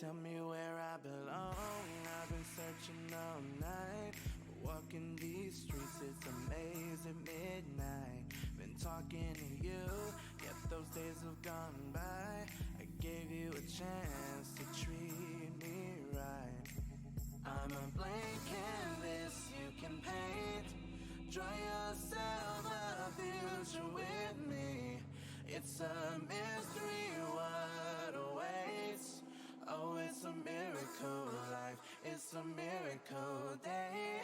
Tell me where I belong. I've been searching all night. Walking these streets, it's a maze at midnight. Been talking to you, yet those days have gone by. I gave you a chance to treat me right. I'm a blank canvas you can paint. Draw yourself a future with me. It's a mystery what awaits. Oh, it's a miracle life. It's a miracle day.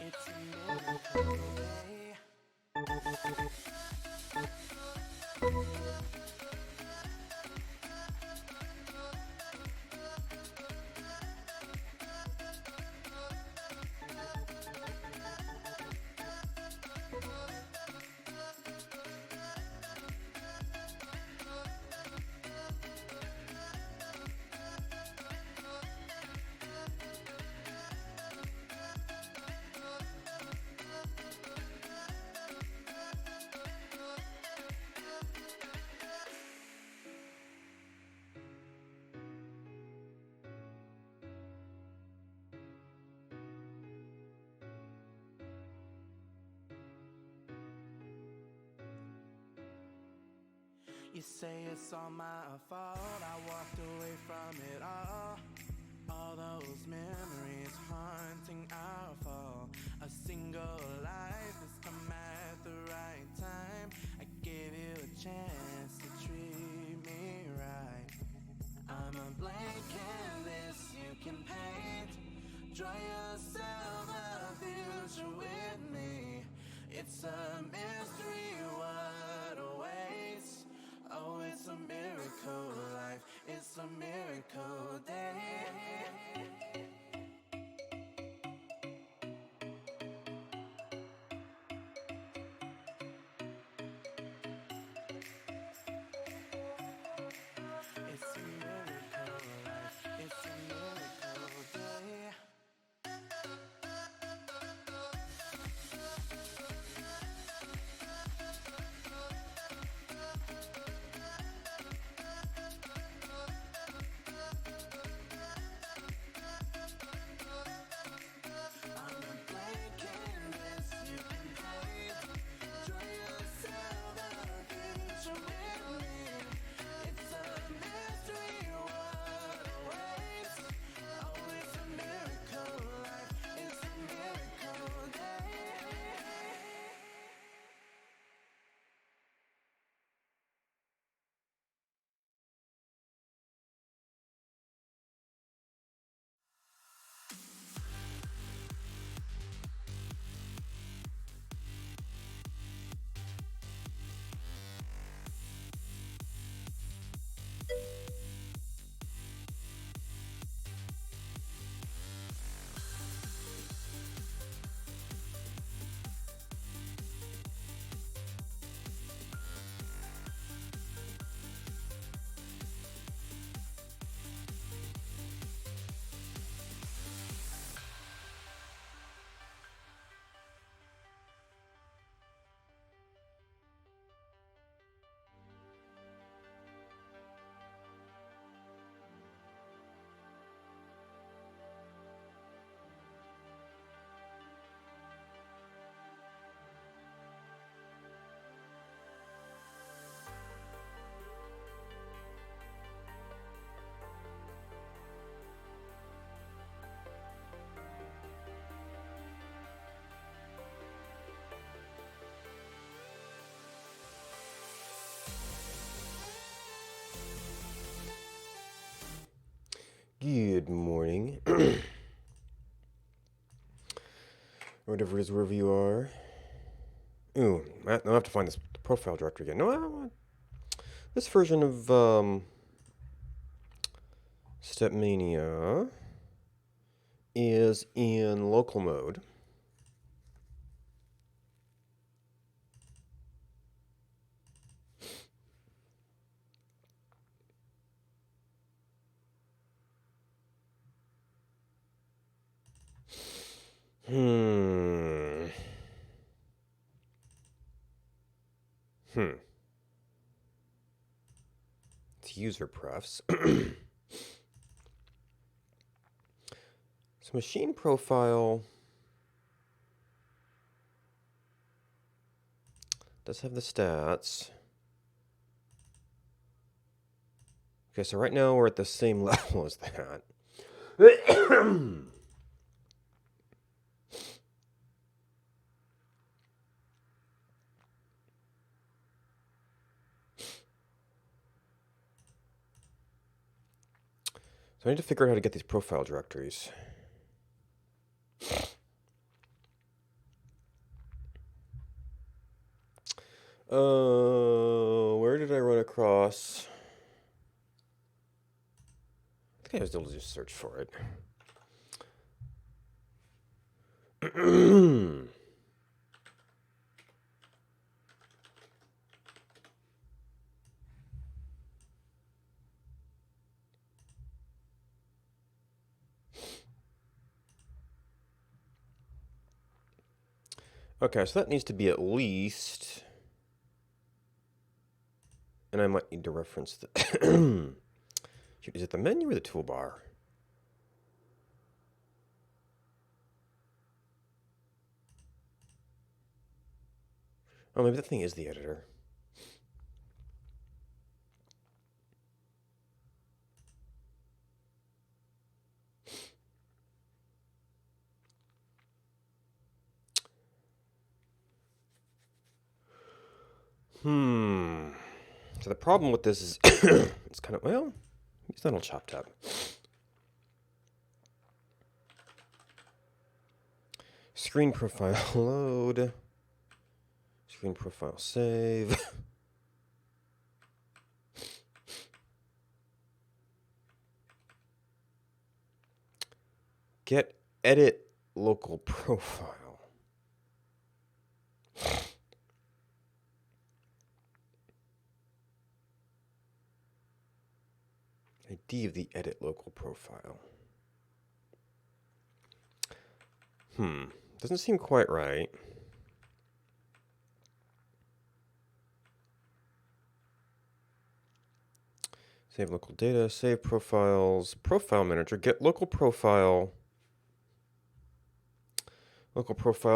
It's a miracle day. You say it's all my fault, I walked away from it all those memories haunting our fall. A single life has come at the right time. I gave you a chance to treat me right. I'm a blank canvas you can paint. Draw yourself a future with me. It's a mystery what awaits. Oh, it's a miracle life. It's a miracle day. It's a miracle life. It's a miracle day. I'm a blank canvas you can paint. Draw yourself a future with me. It's a mystery what awaits. Oh, it's a miracle life. It's a miracle day. Good morning. Whatever it is, wherever you are. Ooh, I have to find this profile directory again. No, this version of StepMania is in local mode. It's user prefs. So machine profile does have the stats. Okay, so right now we're at the same level as that. So I need to figure out how to get these profile directories. Where did I run across? I think I was able to just search for it. Okay, so that needs to be at least, and I might need to reference the. Is it the menu or the toolbar? Oh, maybe that thing is the editor. So the problem with this is it's kind of, well, it's not all chopped up. Screen profile load. Screen profile save. Get edit local profile. ID of the edit local profile. Doesn't seem quite right. Save local data, save profiles, profile manager, get local profile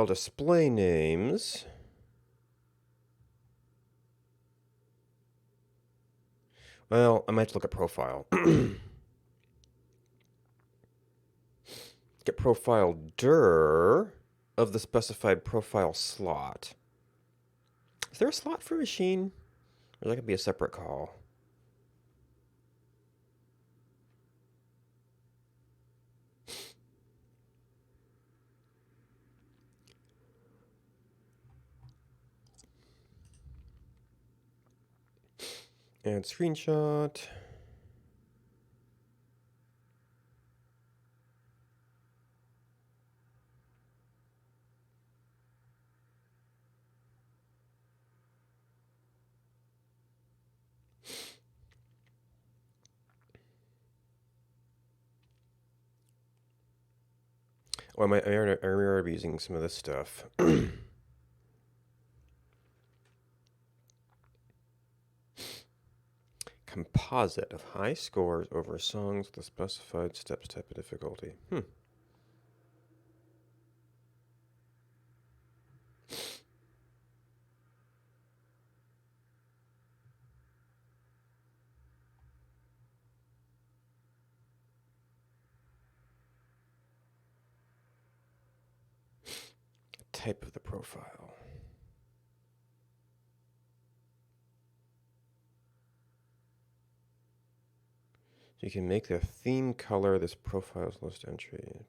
display names. Well, I might have to look at profile. Get profile dir of the specified profile slot. Is there a slot for machine? Or that could be a separate call. Add screenshot. Oh, I remember using some of this stuff. Composite of high scores over songs with a specified steps type of difficulty. Type of the profile. So you can make the theme color this profile's list entry.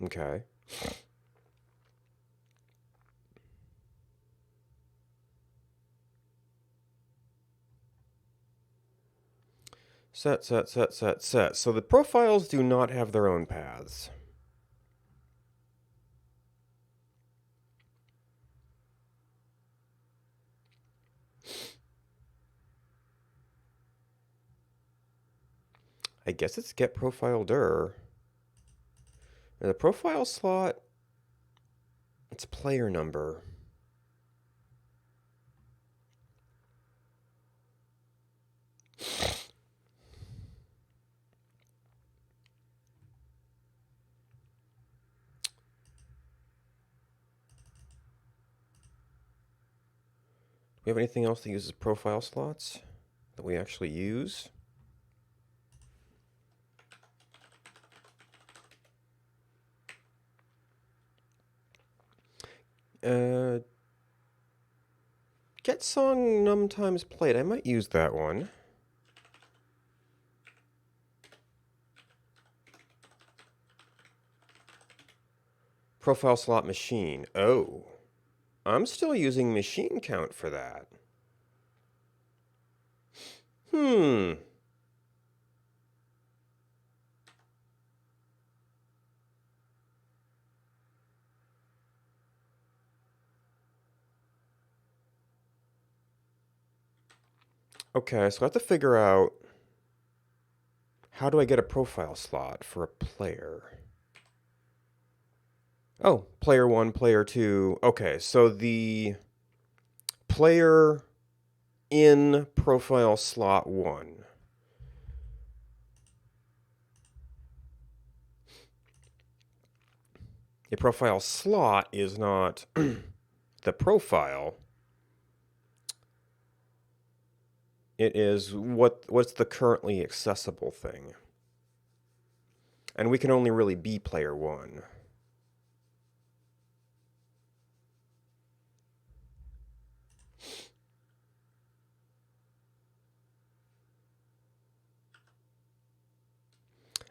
Okay. Set. So the profiles do not have their own paths. I guess it's get profile dir. And the profile slot, it's player number. we have anything else that uses profile slots that we actually use? Get song num times played. I might use that one. Profile slot machine. Oh, I'm still using machine count for that. Okay, so I have to figure out how do I get a profile slot for a player? Oh, player 1, player 2. Okay, so the player in profile slot 1. A profile slot is not the profile. It is what's the currently accessible thing. And we can only really be player 1.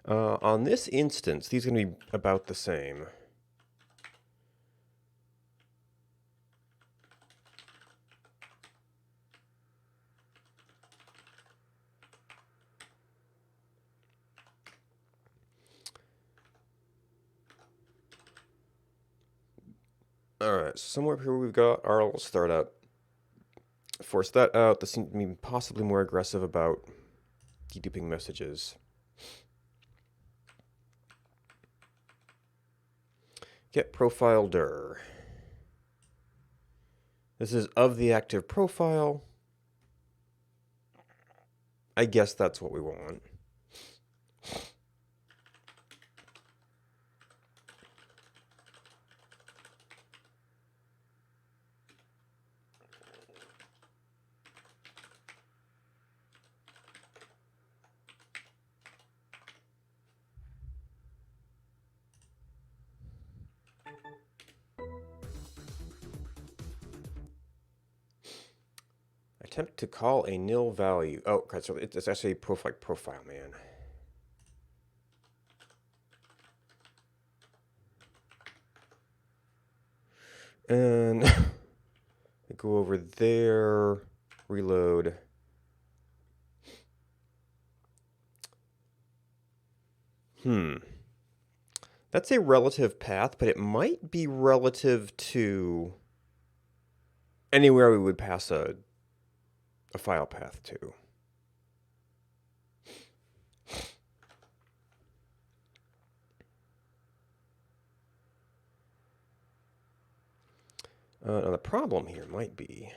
On this instance, these are going to be about the same. Alright, so somewhere up here we've got our little startup. Force that out. This seems to be possibly more aggressive about deduping messages. Get profile dir. This is of the active profile. I guess that's what we want. Attempt to call a nil value. Oh, okay, so it's actually profile man. And go over there, reload. That's a relative path, but it might be relative to anywhere we would pass a file path to. Now the problem here might be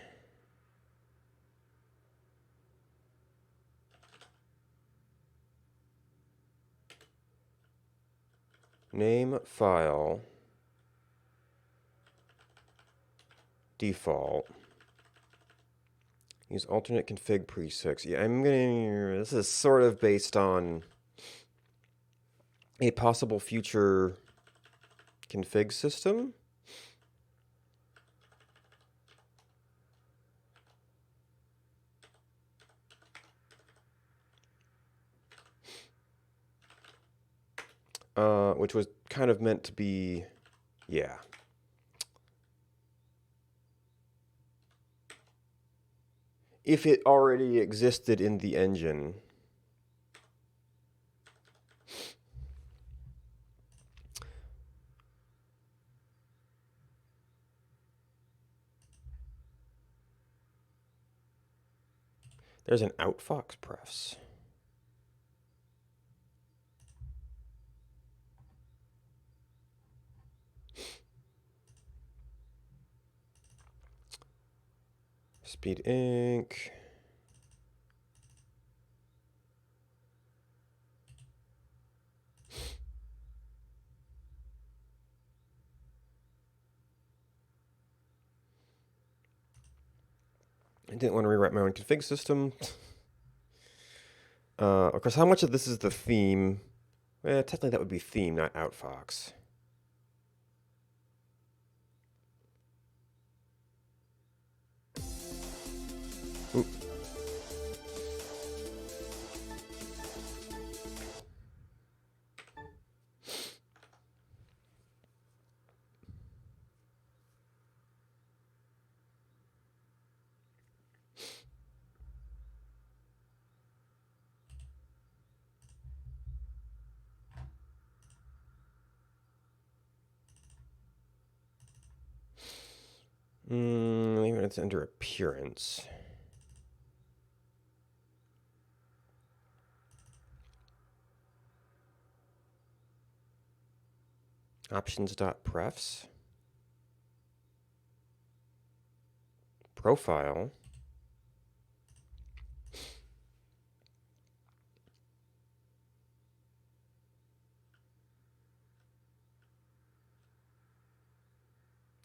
name file default. Use alternate config prefix. Yeah, this is sort of based on a possible future config system. Which was kind of meant to be, yeah. If it already existed in the engine. There's an outfox prefs. Speed Inc. I didn't want to rewrite my own config system. Of course, how much of this is the theme? Technically that would be theme, not outfox. Oop. Even it's under appearance. Options.prefs. Profile.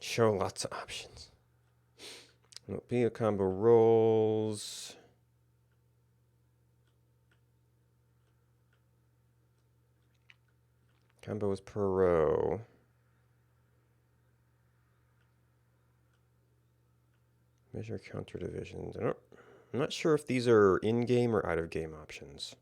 Show lots of options. Be a combo roles. Combos per row. Measure counter divisions. I'm not sure if these are in-game or out-of-game options.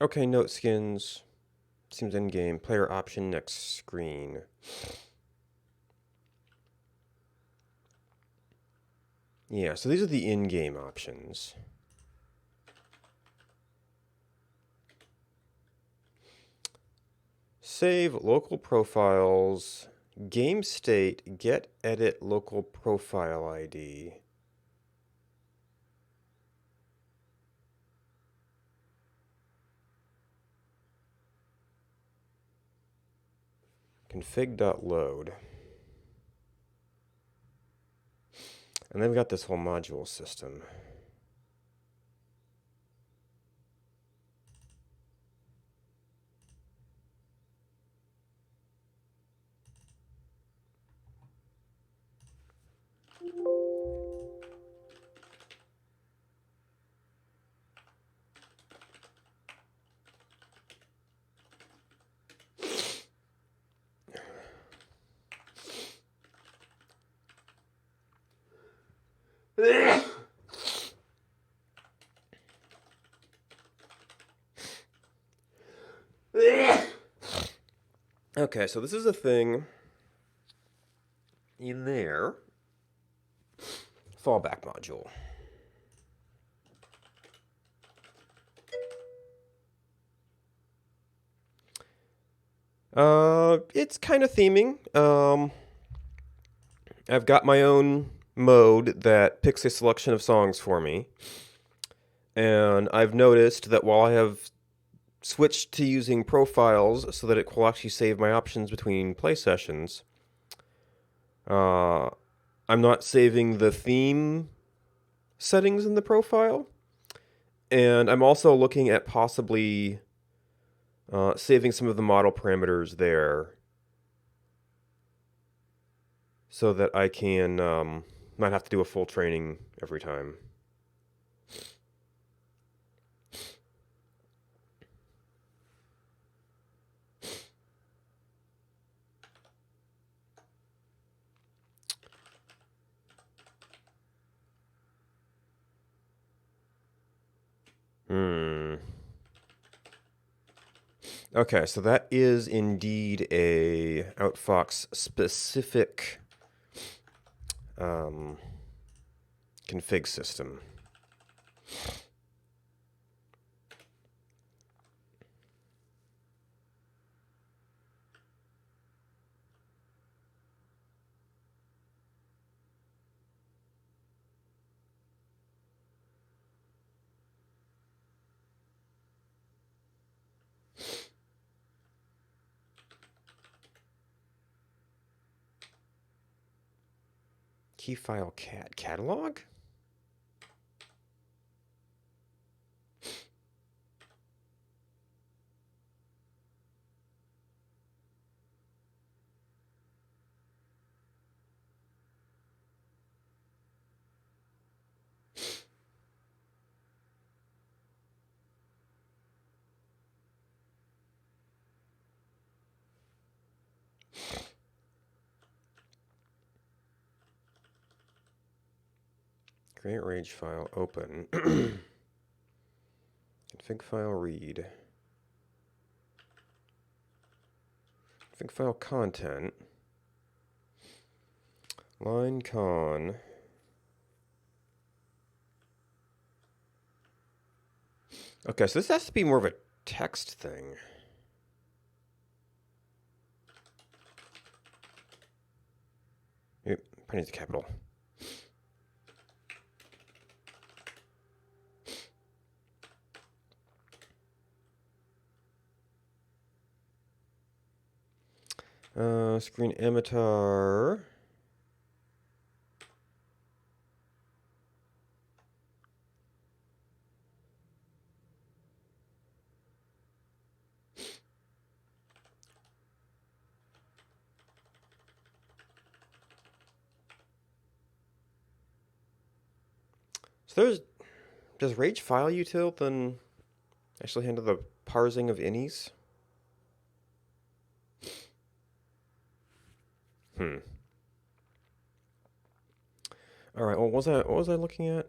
Okay, note skins. Seems in-game. Player option next screen. Yeah, so these are the in-game options. Save local profiles. Game state, get edit local profile ID. Config.load. And then we've got this whole module system. Okay, so this is a thing in there. Fallback module. It's kind of theming. I've got my own mode that picks a selection of songs for me. And I've noticed that while I have switched to using profiles so that it will actually save my options between play sessions, I'm not saving the theme settings in the profile. And I'm also looking at possibly saving some of the model parameters there so that I can not have to do a full training every time. Okay, so that is indeed a Outfox specific config system. Key file catalog? Create rage file, open. Config file, read. Config file, content. Line con. Okay, so this has to be more of a text thing. Yep, I need the capital. Screen emitter. So does rage file util then actually handle the parsing of innies? All right. Well, what was I looking at?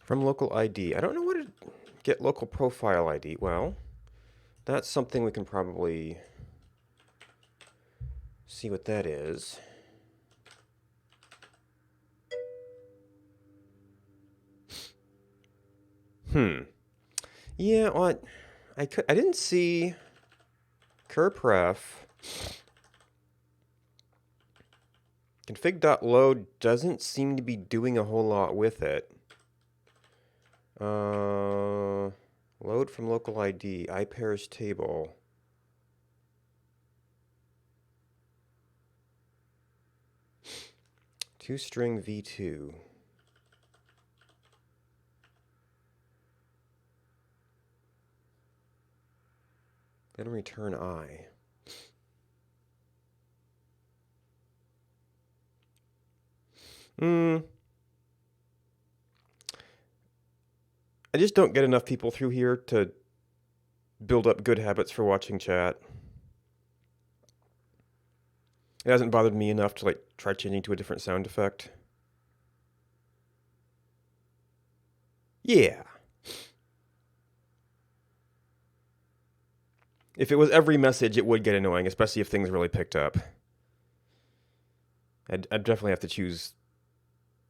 From local ID. I don't know what to get local profile ID. Well, that's something we can probably see what that is. Yeah, well, I didn't see curpref. Config.load doesn't seem to be doing a whole lot with it. Load from local ID, iPairs table. ToString v2. Then return I. I just don't get enough people through here to build up good habits for watching chat. It hasn't bothered me enough to like try changing to a different sound effect. Yeah. If it was every message, it would get annoying, especially if things really picked up. I'd definitely have to choose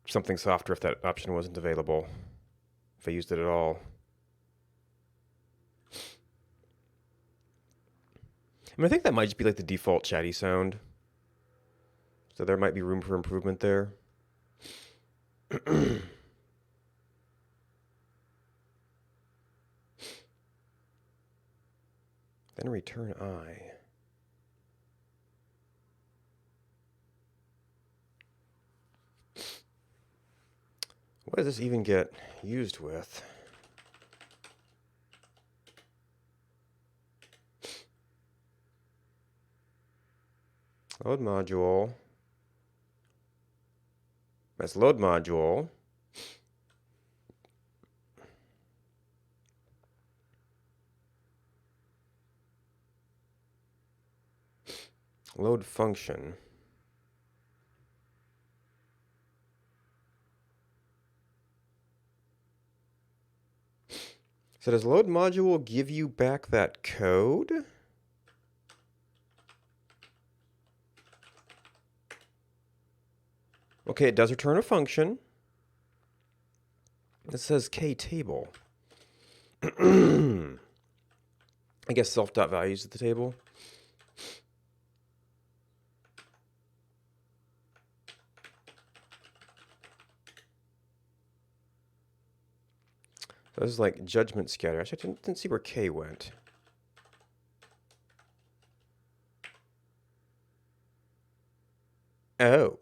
something softer if that option wasn't available, if I used it at all. I mean, I think that might just be like the default chatty sound. So there might be room for improvement there. Then return I. What does this even get used with? Load module. That's load module. Load function. So does load module give you back that code? Okay, it does return a function. It says ktable. I guess self.values is the table. So this is like judgment scatter. Actually, I didn't see where k went. Oh.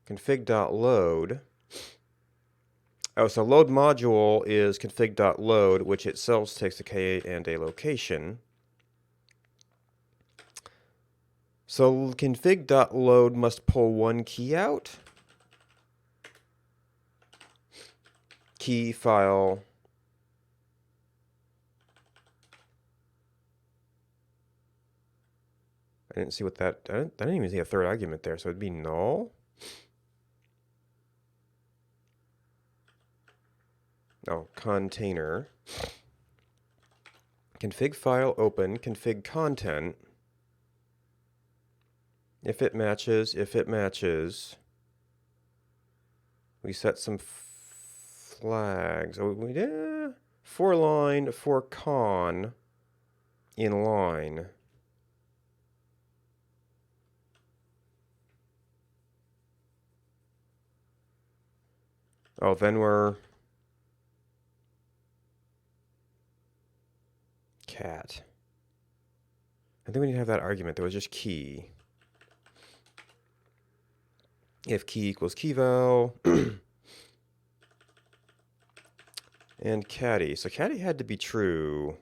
Config.load. Oh, so load module is config.load, which itself takes a k and a location. So config.load must pull one key out. key file. I didn't see what that, I didn't even see a third argument there, so it'd be null. Oh, container. Config file open, config content. If it matches, we set some flags. Oh, we did for line, for con in line. Oh, then we're cat. I think we need to have that argument. There was just key. If key equals keyval. And caddy. So caddy had to be true.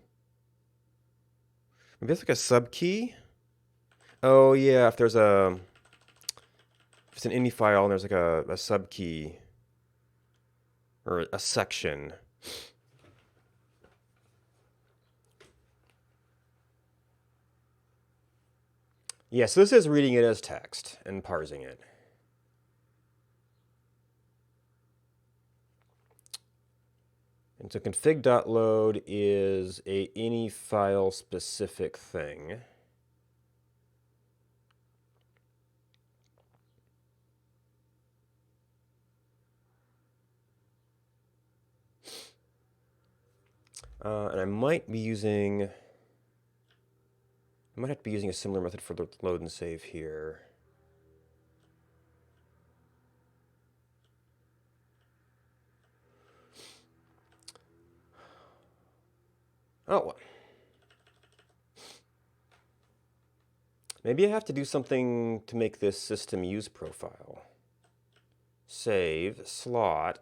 Maybe it's like a subkey? Oh yeah, if there's a, if it's an ini file and there's like a subkey or a section. Yeah, so this is reading it as text and parsing it. And so config.load is a ini file specific thing. And I might be using, I might have to be using a similar method for the load and save here. Oh, maybe I have to do something to make this system use profile. Save, slot.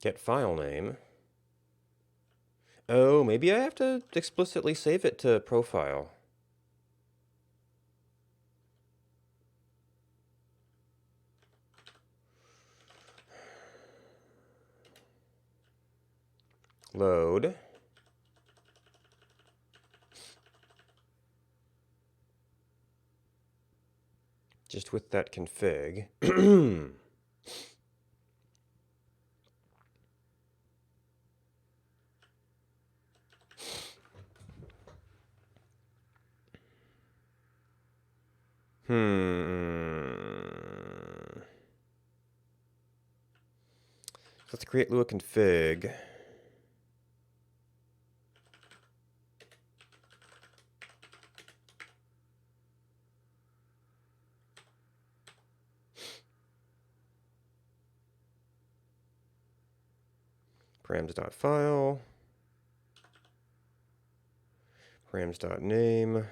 Get file name. Oh, maybe I have to explicitly save it to profile. Load. Just with that config. Let's create Lua config. Params.file. Params.name.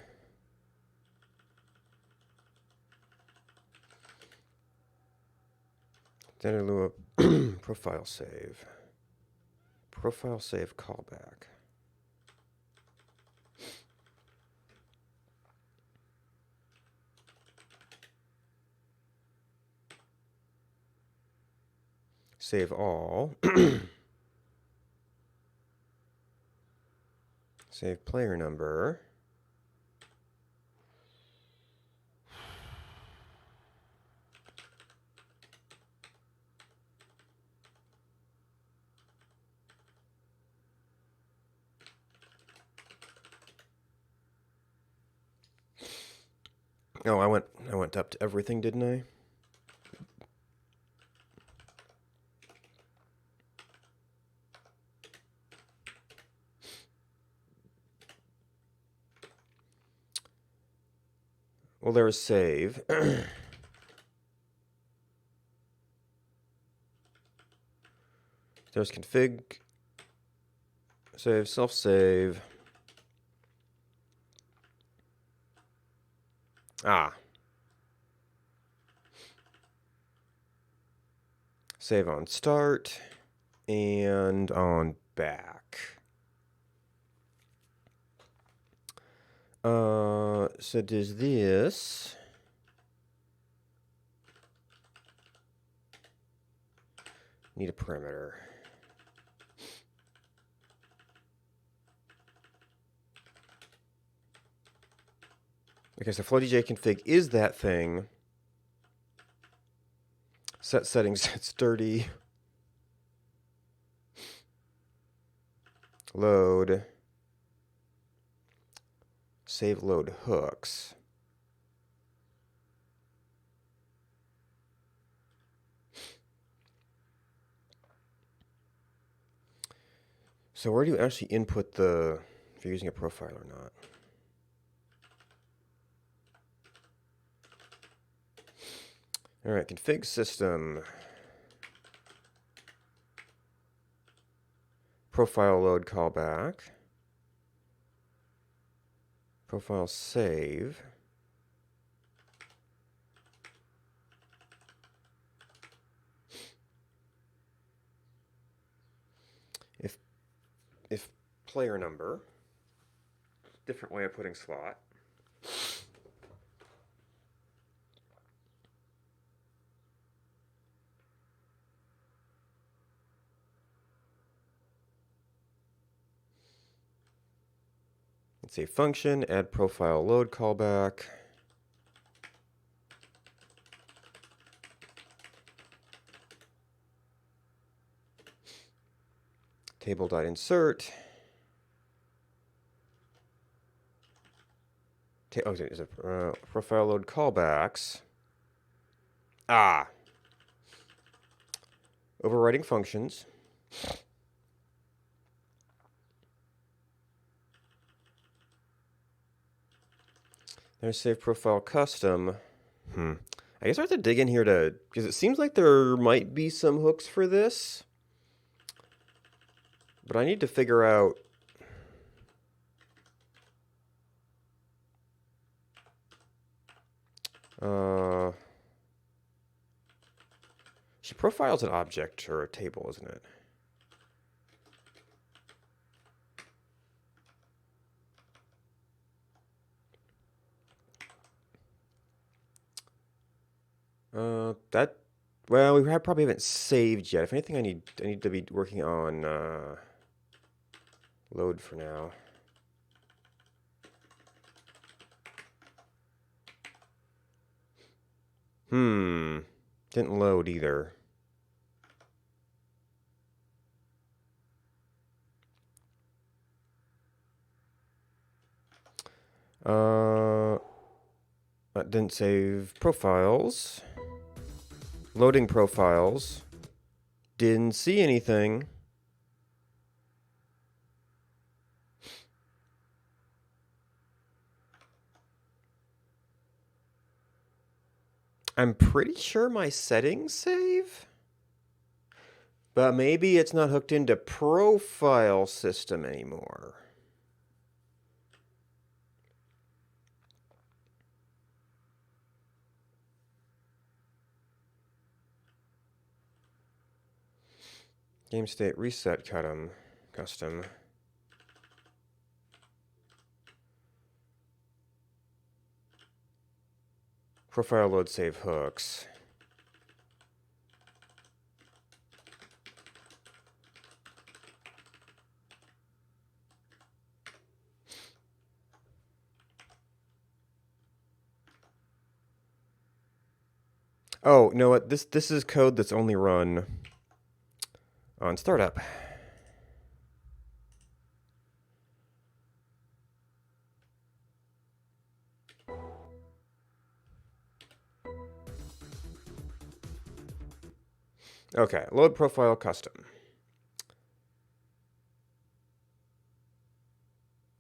Then Lua profile save. Profile save callback. Save all. Save player number. Oh, I went up to everything, didn't I? Well, there was save. There's config, save, self-save. Ah. Save on start and on back. So does this... Need a parameter. Okay, so FlowDJ config is that thing. Set settings, it's dirty. Load. Save load hooks. So where do you actually input the, if you're using a profile or not? All right, config system. Profile load callback. Profile save. If player number, different way of putting slot. Let's say function, add profile load callback. Table.insert. Oh, there's a profile load callbacks. Overriding functions. There's save profile custom. I guess I have to dig in here to, because it seems like there might be some hooks for this. But I need to figure out she profiles an object or a table, isn't it? Well, we probably haven't saved yet. If anything, I need to be working on load for now. Didn't load either. That didn't save profiles. Loading profiles. Didn't see anything. I'm pretty sure my settings save. But maybe it's not hooked into profile system anymore. Game state reset custom. Profile load save hooks. Oh, you know what? This is code that's only run on startup. Okay, load profile custom.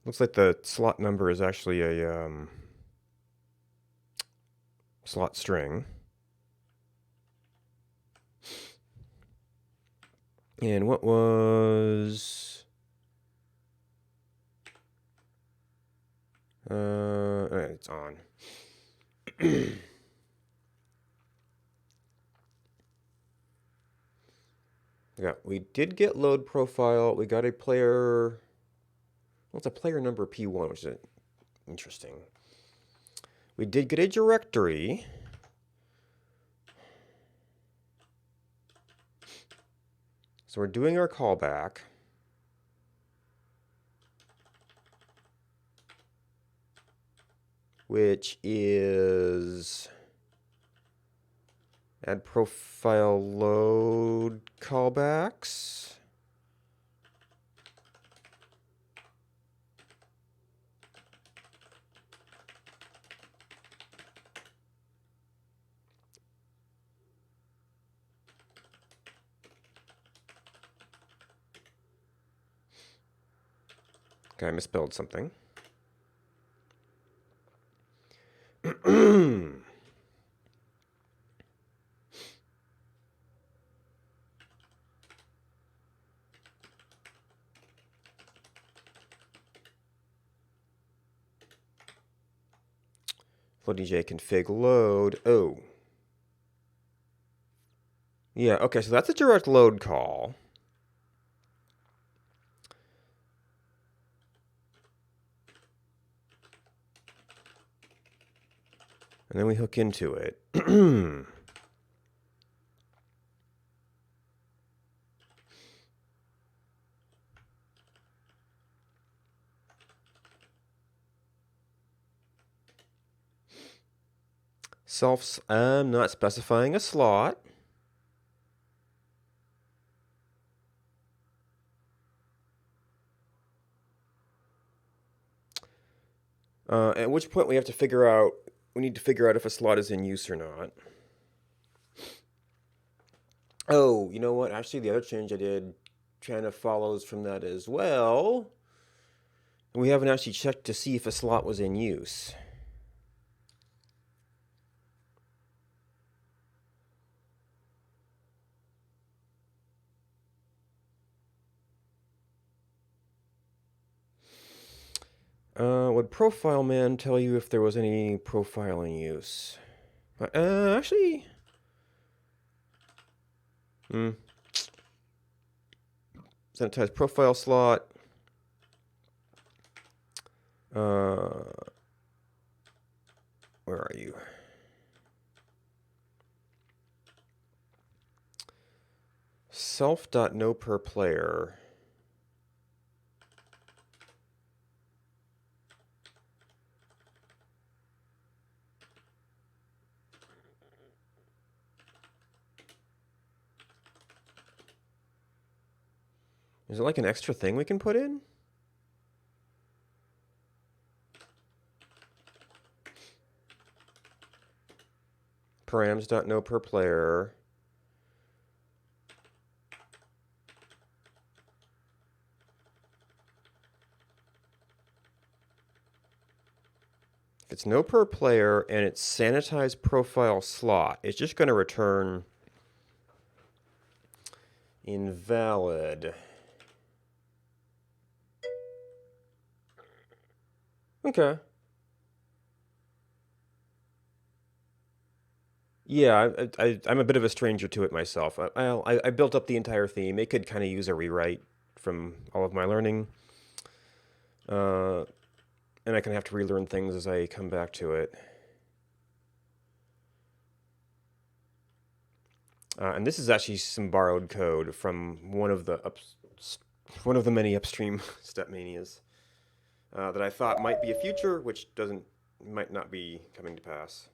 Looks like the slot number is actually a slot string. And what was... alright, it's on. Yeah, we did get load profile. We got a player... Well, it's a player number P1, which is Interesting. We did get a directory. So we're doing our callback. Which is add profile load callbacks. Okay, I misspelled something. FlowDJ config load. Oh. Yeah, okay, so that's a direct load call. And then we hook into it. I'm not specifying a slot. At which point we need to figure out if a slot is in use or not. Oh, you know what? Actually, the other change I did kind of follows from that as well. We haven't actually checked to see if a slot was in use. Would Profile Man tell you if there was any profile in use? Actually... Sanitize profile slot. Where are you? Self.noPerPlayer. Is it like an extra thing we can put in? Params.noPerPlayer. If it's noPerPlayer and it's sanitized profile slot, it's just going to return invalid. Okay. Yeah, I'm a bit of a stranger to it myself. I built up the entire theme. It could kind of use a rewrite from all of my learning. And I kind of have to relearn things as I come back to it. And this is actually some borrowed code from one of the many upstream StepManias that I thought might be a future, which might not be coming to pass.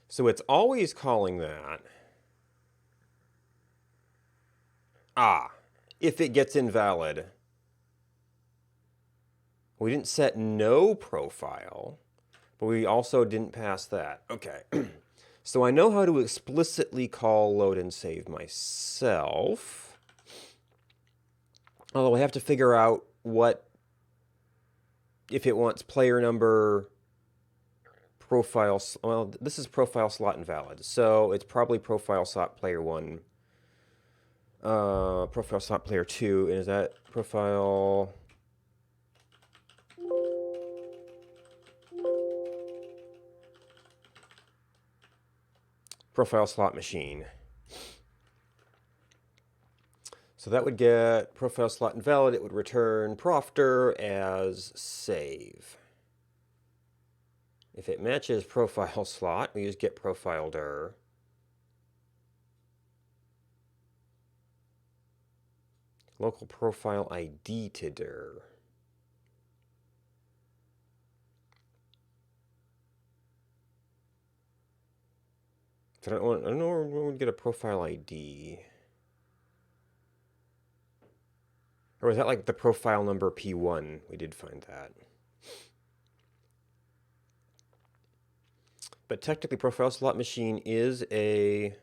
So it's always calling that. If it gets invalid. We didn't set no profile, but we also didn't pass that. Okay. So I know how to explicitly call load and save myself. Although I have to figure out if it wants player number, profile. Well, this is profile slot invalid. So it's probably profile slot player 1. Profile slot player 2. And is that profile... profile slot machine. So that would get profile slot invalid. It would return profter as save. If it matches profile slot, we use get profile dir. Local profile ID to dir. So I don't know where we'd get a profile ID. Or was that like the profile number P1? We did find that. But technically, profile slot machine is a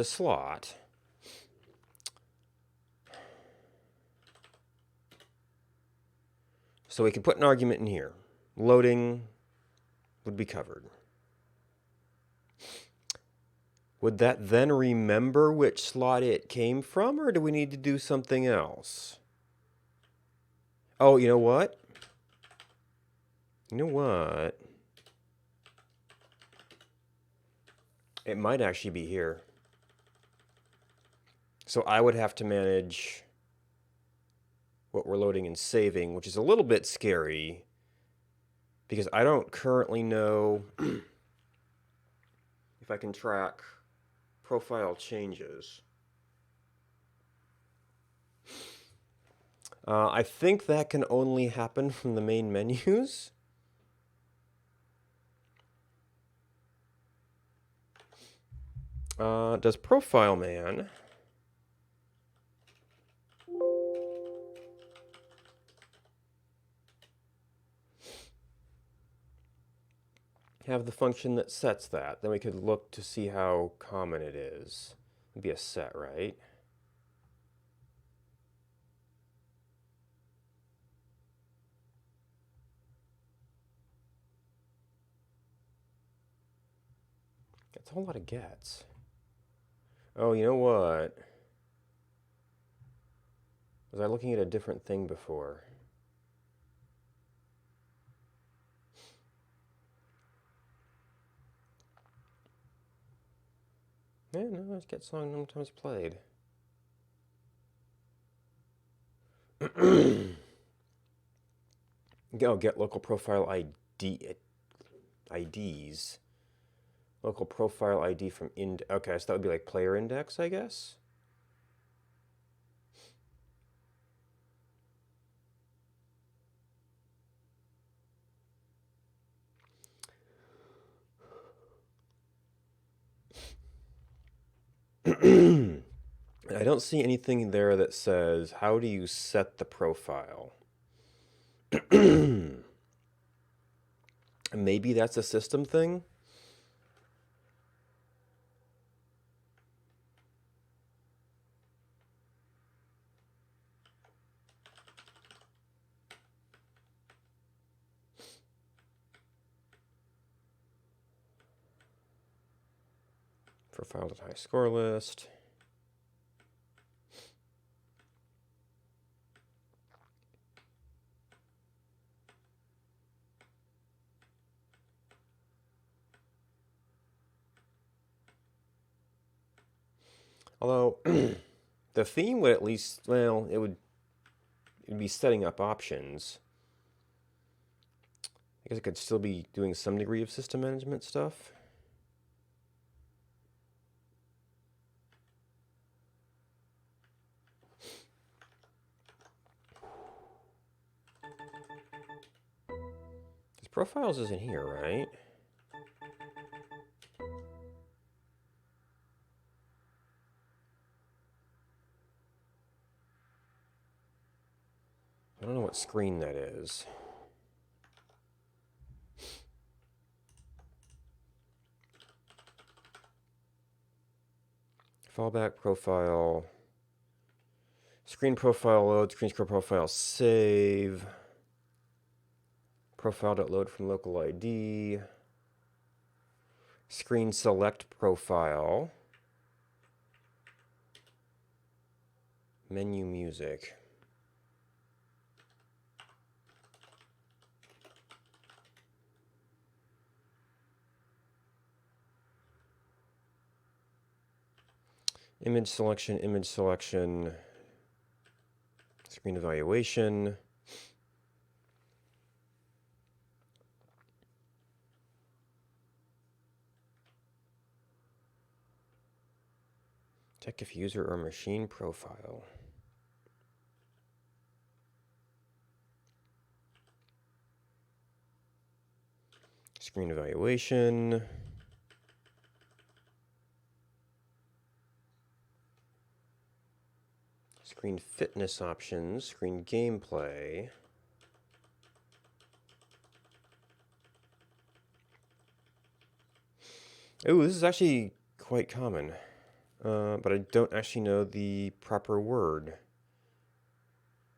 slot. So we can put an argument in here. Loading would be covered. Would that then remember which slot it came from, or do we need to do something else? Oh, you know what? You know what? It might actually be here. So I would have to manage what we're loading and saving, which is a little bit scary because I don't currently know if I can track profile changes. I think that can only happen from the main menus. Does Profile Man have the function that sets that? Then we could look to see how common it is. It'd be a set, right? That's a whole lot of gets. Oh, you know what? Was I looking at a different thing before? Yeah, no, it's get song sometimes played. Oh, get local profile IDs. Local profile ID from okay, so that would be like player index, I guess. I don't see anything there that says, how do you set the profile? Maybe that's a system thing? Profile at high score list. Although the theme would at least, well, it'd be setting up options. I guess it could still be doing some degree of system management stuff. Because profiles isn't here, right? I don't know what screen that is. Fallback profile. Screen profile load, screen score profile save. Profile.load from local ID. Screen select profile. Menu music. Image selection, screen evaluation. Check if user or machine profile. Screen evaluation. Screen fitness options, screen gameplay. Oh, this is actually quite common, but I don't actually know the proper word.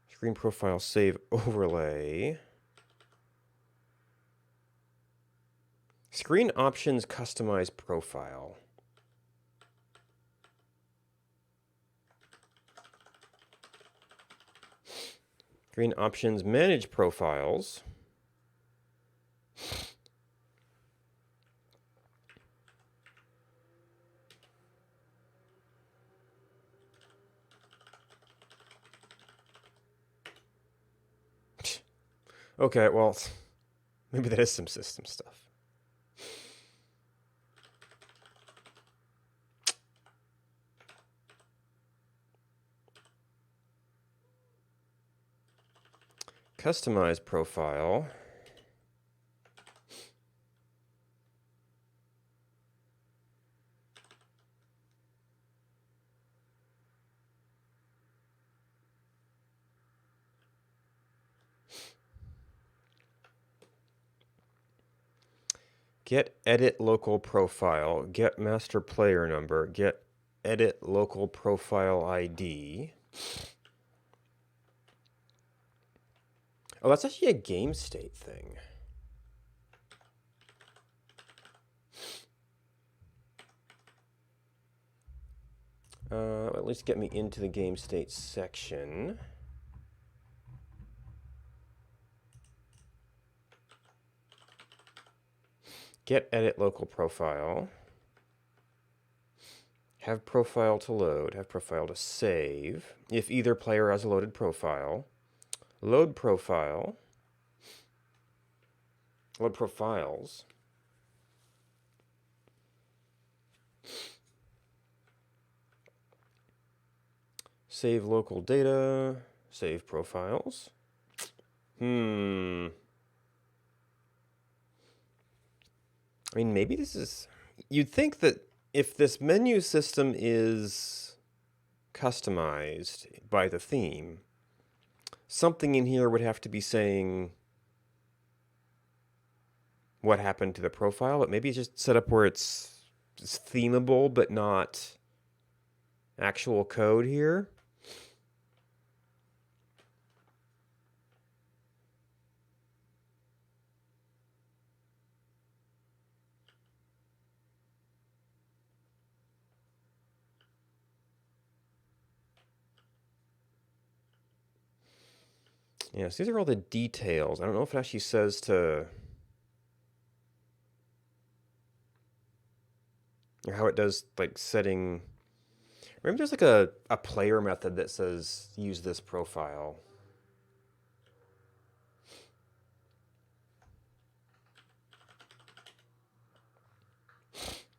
Screen profile save overlay. Screen options customize profile. Screen options manage profiles. Okay, well, maybe that is some system stuff. Customize profile. Get edit local profile, get master player number, get edit local profile ID. Oh, that's actually a game state thing. At least get me into the game state section. Get edit local profile. Have profile to load. Have profile to save. If either player has a loaded profile. Load profile. Load profiles. Save local data. Save profiles. I mean, maybe this is... You'd think that if this menu system is customized by the theme, something in here would have to be saying what happened to the profile, but maybe it's just set up where it's themable but not actual code here. Yes, these are all the details. I don't know if it actually says to... or how it does, like, setting... Maybe there's like a player method that says use this profile.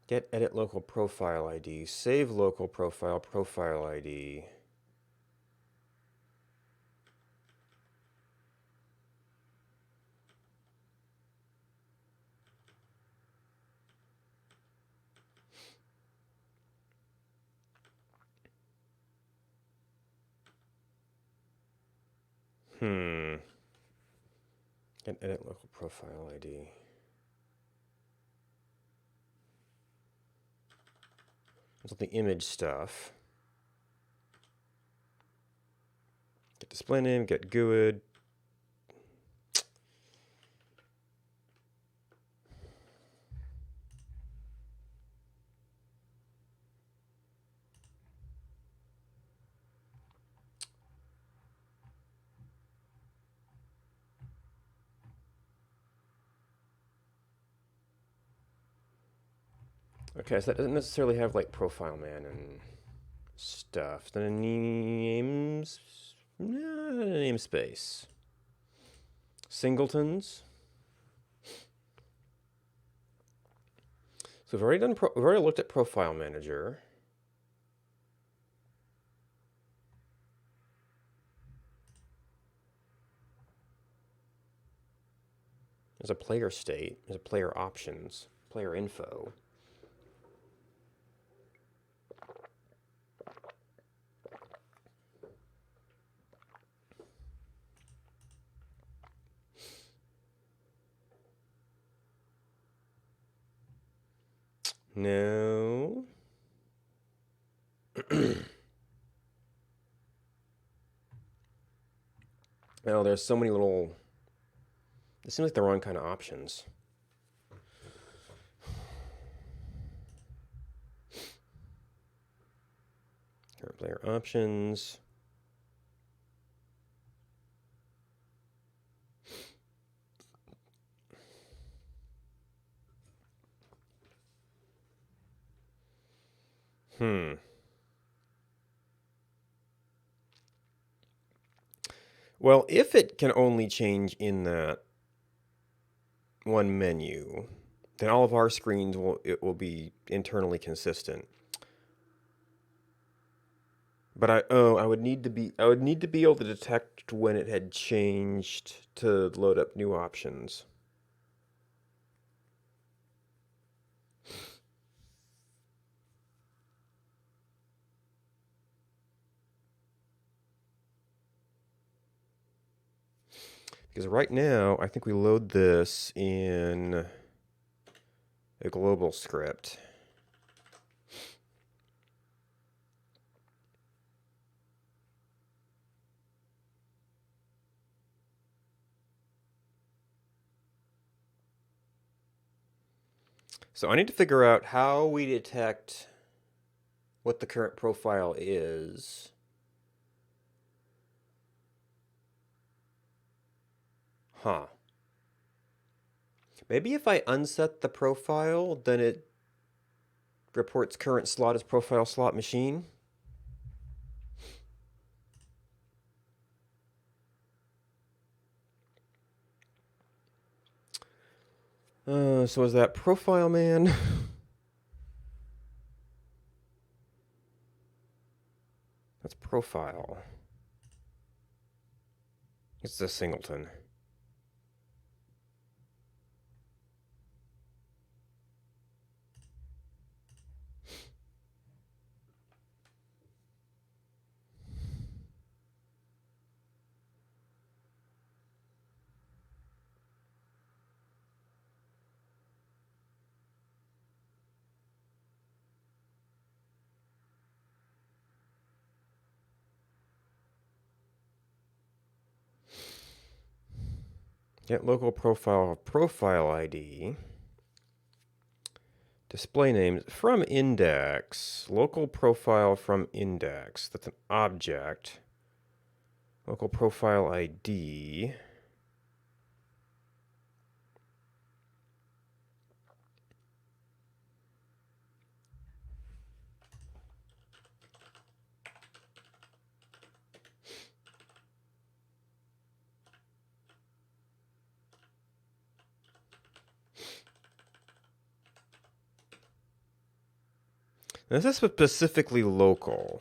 Get edit local profile ID. Save local profile, profile ID. Get edit local profile ID. That's the image stuff. Get display name, get GUID. Okay, so that doesn't necessarily have like profile man and stuff. Then a namespace. Singletons. So we've already looked at Profile Manager. There's a player state. There's a player options. Player info. No. Oh, there's so many little... It seems like the wrong kind of options. Current player options. Well, if it can only change in that one menu, then all of our screens will be internally consistent. But I would need to be able to detect when it had changed to load up new options. Because right now, I think we load this in a global script. So I need to figure out how we detect what the current profile is. Huh. Maybe if I unset the profile, then it reports current slot as profile slot machine. So is that profile man? That's profile. It's the singleton. Get local profile ID. Display names from index. Local profile from index. That's an object. Local profile ID. This is specifically local.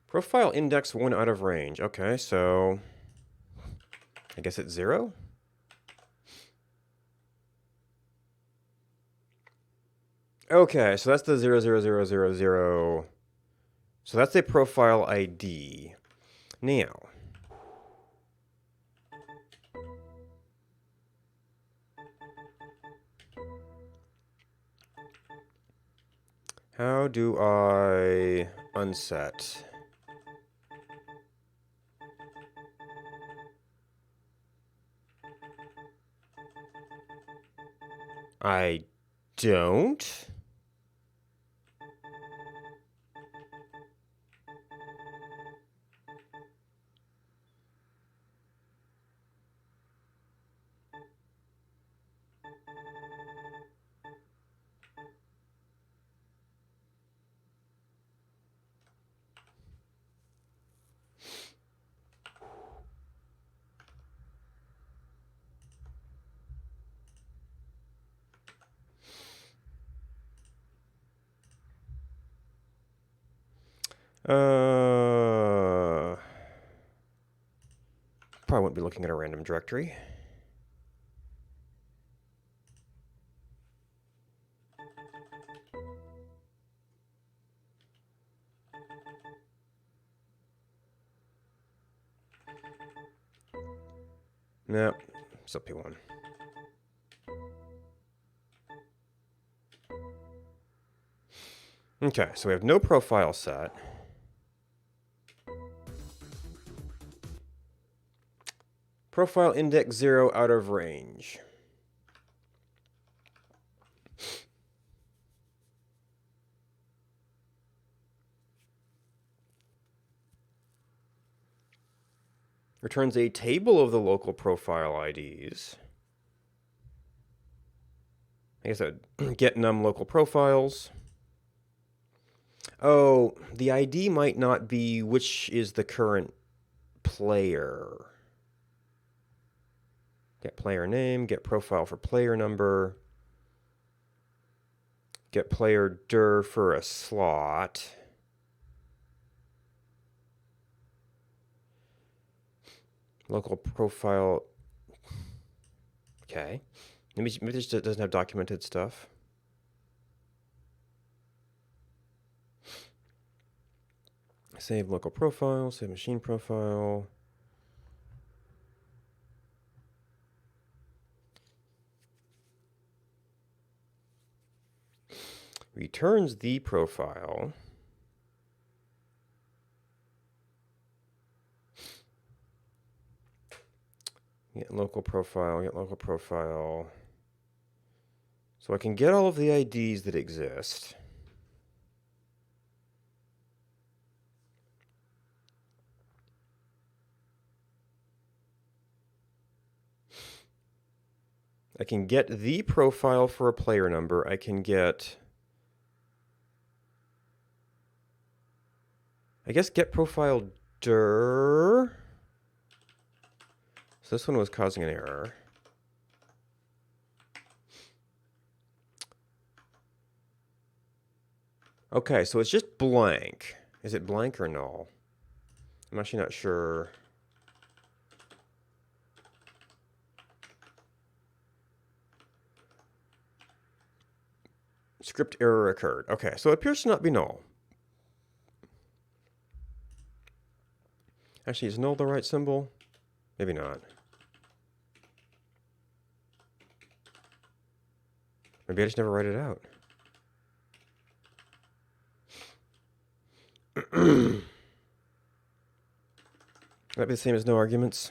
Profile index 1 out of range. Okay, so I guess it's 0? Okay, so that's the 00000. So that's a profile ID. Now, how do I unset? I don't. Probably won't be looking at a random directory. Nope, still P1. Okay, so we have no profile set. Profile index 0 out of range. Returns a table of the local profile IDs. I guess I'd get num local profiles. Oh, the ID might not be which is the current player. Get player name, get profile for player number, get player dir for a slot. Local profile. Okay. Maybe this doesn't have documented stuff. Save local profile, save machine profile. Returns the profile. Get local profile, get local profile. So I can get all of the IDs that exist. I can get the profile for a player number. I can get, I guess, get profile dir. So this one was causing an error. Okay, so it's just blank. Is it blank or null? I'm actually not sure. Script error occurred. Okay, so it appears to not be null. Actually, is null the right symbol? Maybe not. Maybe I just never write it out. That'd be the same as no arguments.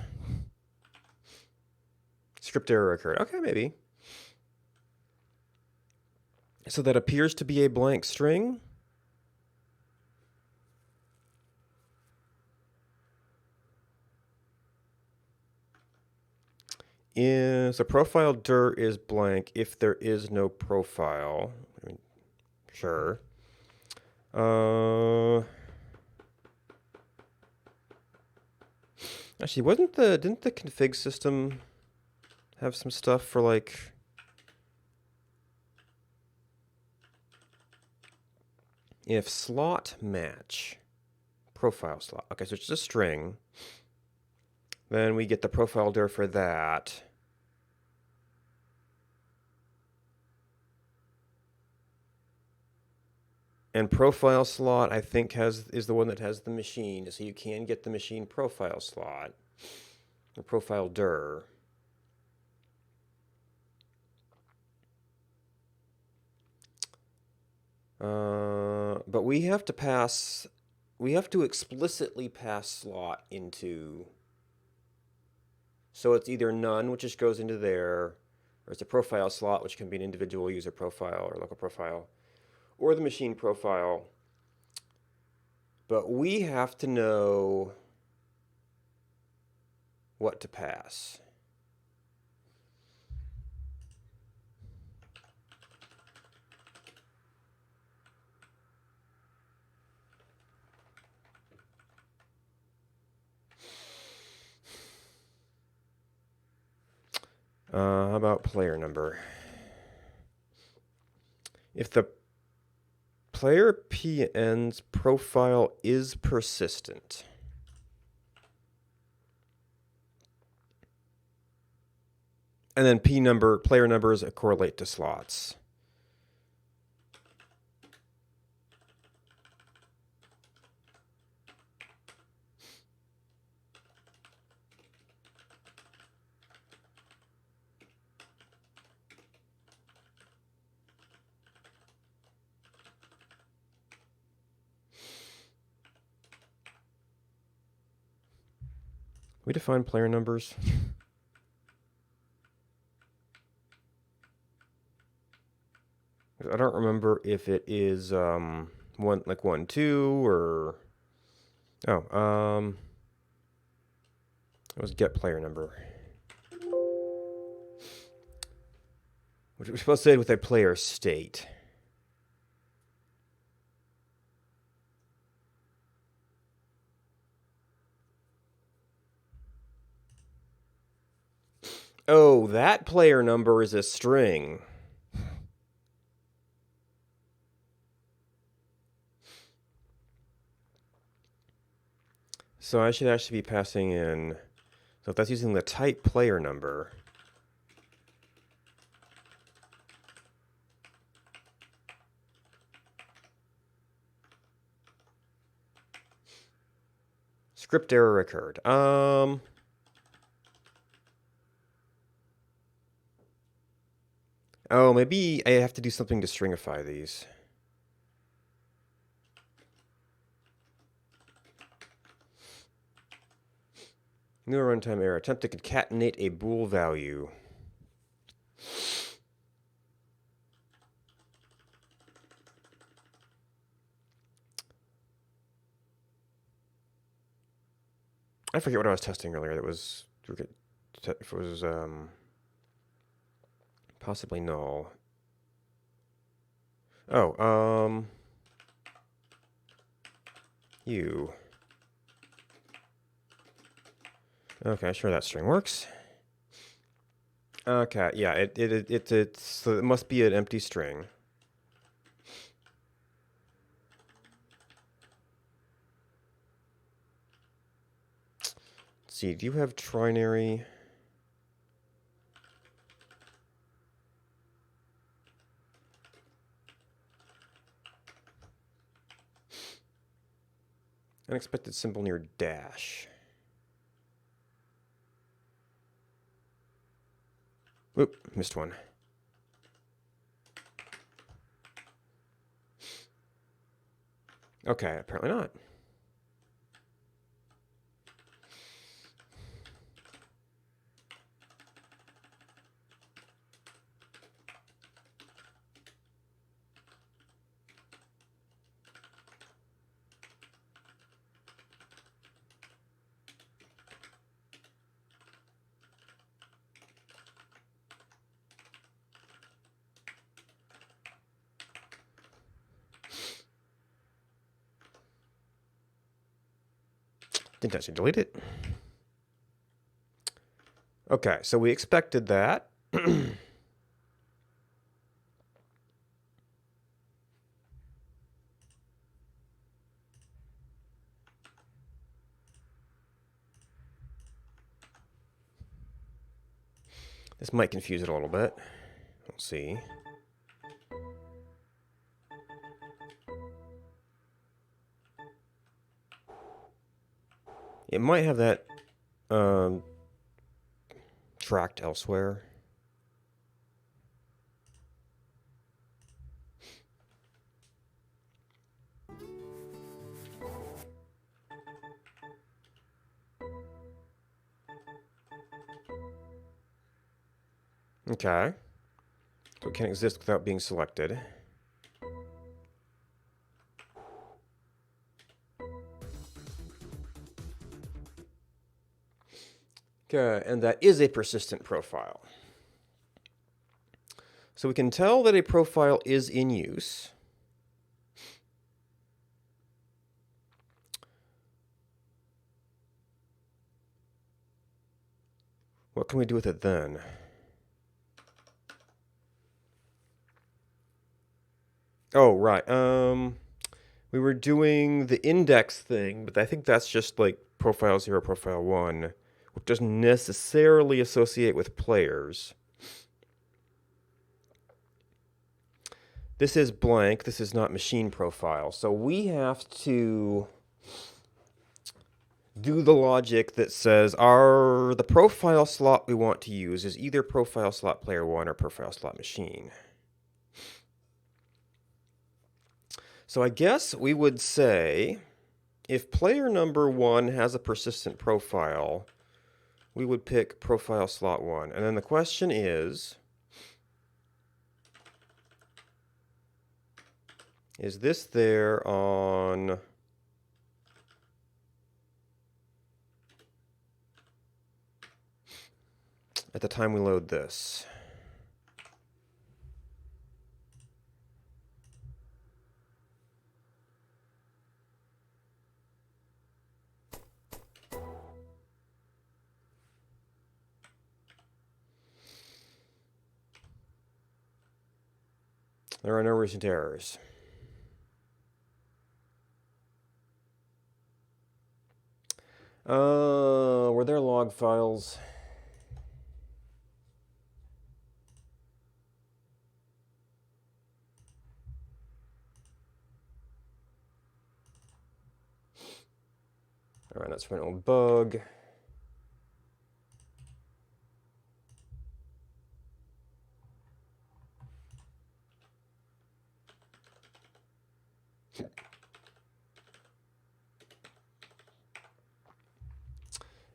Script error occurred. Okay, maybe. So that appears to be a blank string. So profile dir is blank if there is no profile. I mean, sure. Actually, didn't the config system have some stuff for like if slot match profile slot. Okay, so it's just a string. Then we get the profile dir for that. And profile slot, I think, is the one that has the machine. So you can get the machine profile slot, or profile dir. But we have to explicitly pass slot into. So it's either none, which just goes into there, or it's a profile slot, which can be an individual user profile or local profile, or the machine profile. But we have to know what to pass. How about player number? If the player PN's profile is persistent. And then player numbers correlate to slots. We define player numbers. I don't remember if it is 1, 2, or it was get player number, which we're supposed to say with a player state. Oh, that player number is a string. So I should actually be passing in, so if that's using the type player number, script error occurred. Oh, maybe I have to do something to stringify these. New runtime error. Attempt to concatenate a bool value. I forget what I was testing earlier. That was, if it was possibly null. Oh, you. Okay, sure that string works. Okay, yeah, so it must be an empty string. Let's see, do you have trinary? Unexpected symbol near dash. Oop, missed one. Okay, apparently not. Didn't actually delete it. Okay, so we expected that. This might confuse it a little bit. We'll see. It might have that tracked elsewhere. Okay. So it can't exist without being selected. Okay, and that is a persistent profile. So we can tell that a profile is in use. What can we do with it then? Oh, right. We were doing the index thing, but I think that's just like profile 0, profile 1, which doesn't necessarily associate with players. This is blank. This is not machine profile. So we have to do the logic that says the profile slot we want to use is either profile slot player 1 or profile slot machine. So I guess we would say if player number 1 has a persistent profile, we would pick profile slot 1. And then the question is this there on at the time we load this? There are no recent errors. Were there log files? All right, that's from an old bug.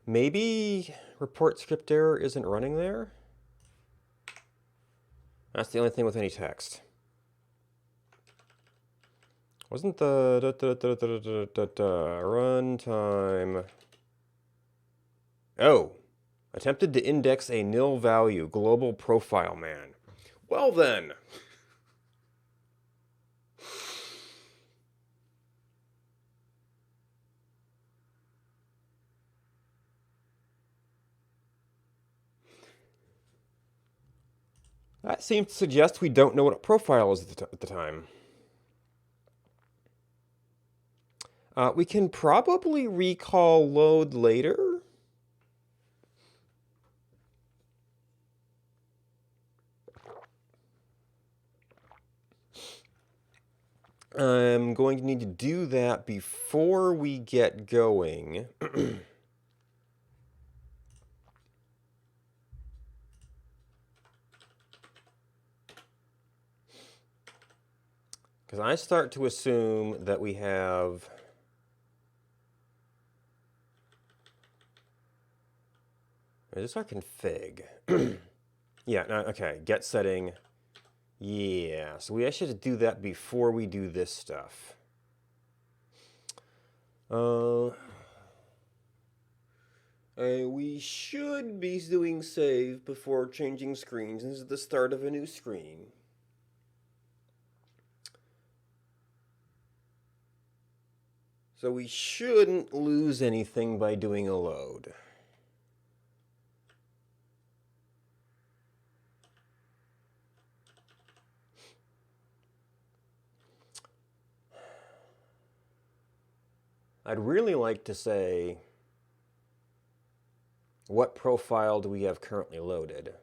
Maybe report script error isn't running there? That's the only thing with any text. Wasn't the runtime... Oh, attempted to index a nil value global profile man. Well then. That seems to suggest we don't know what a profile is at the time. We can probably recall load later. I'm going to need to do that before we get going. Because I start to assume that we have... Is this our config? Yeah, no, okay, get setting. Yeah, so we actually have to do that before we do this stuff. We should be doing save before changing screens. This is the start of a new screen. So we shouldn't lose anything by doing a load. I'd really like to say, what profile do we have currently loaded?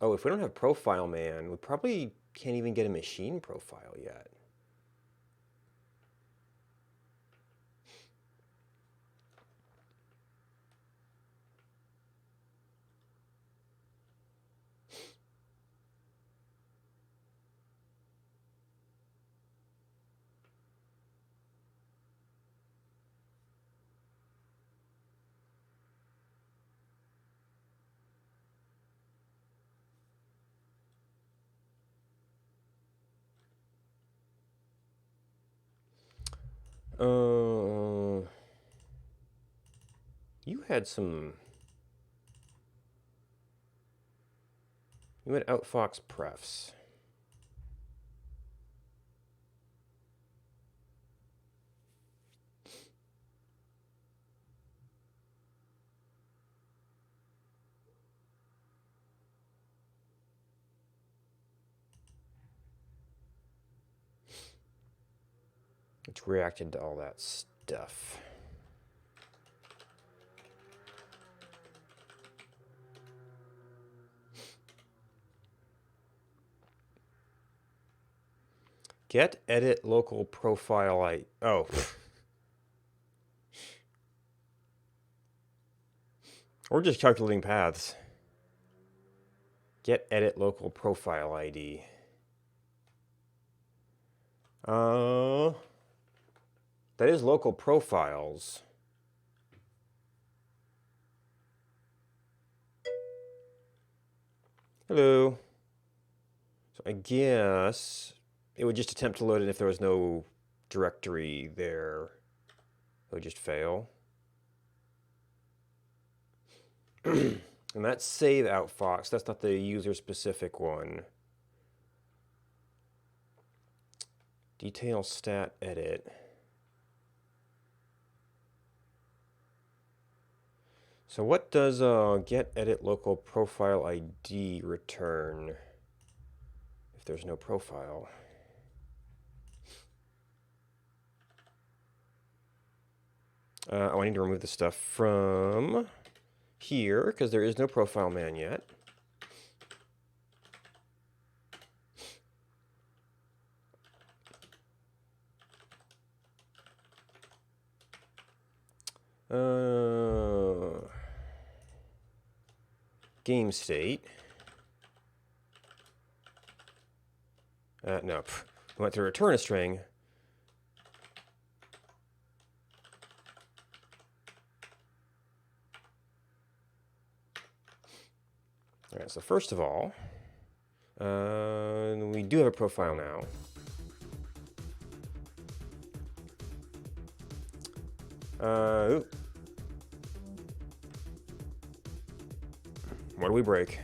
Oh, if we don't have profile man, we probably can't even get a machine profile yet. You had some... You had outfox prefs. It's reacted to all that stuff. Get edit local profile oh. We're just calculating paths. Get edit local profile ID. That is local profiles. Hello. So I guess it would just attempt to load it if there was no directory there. It would just fail. And that's save outfox. That's not the user-specific one. Detail stat edit. So what does get edit local profile ID return if there's no profile? I need to remove the stuff from here because there is no profile man yet. Game state. No, we want to return a string. All right, so first of all, we do have a profile now. What do we break?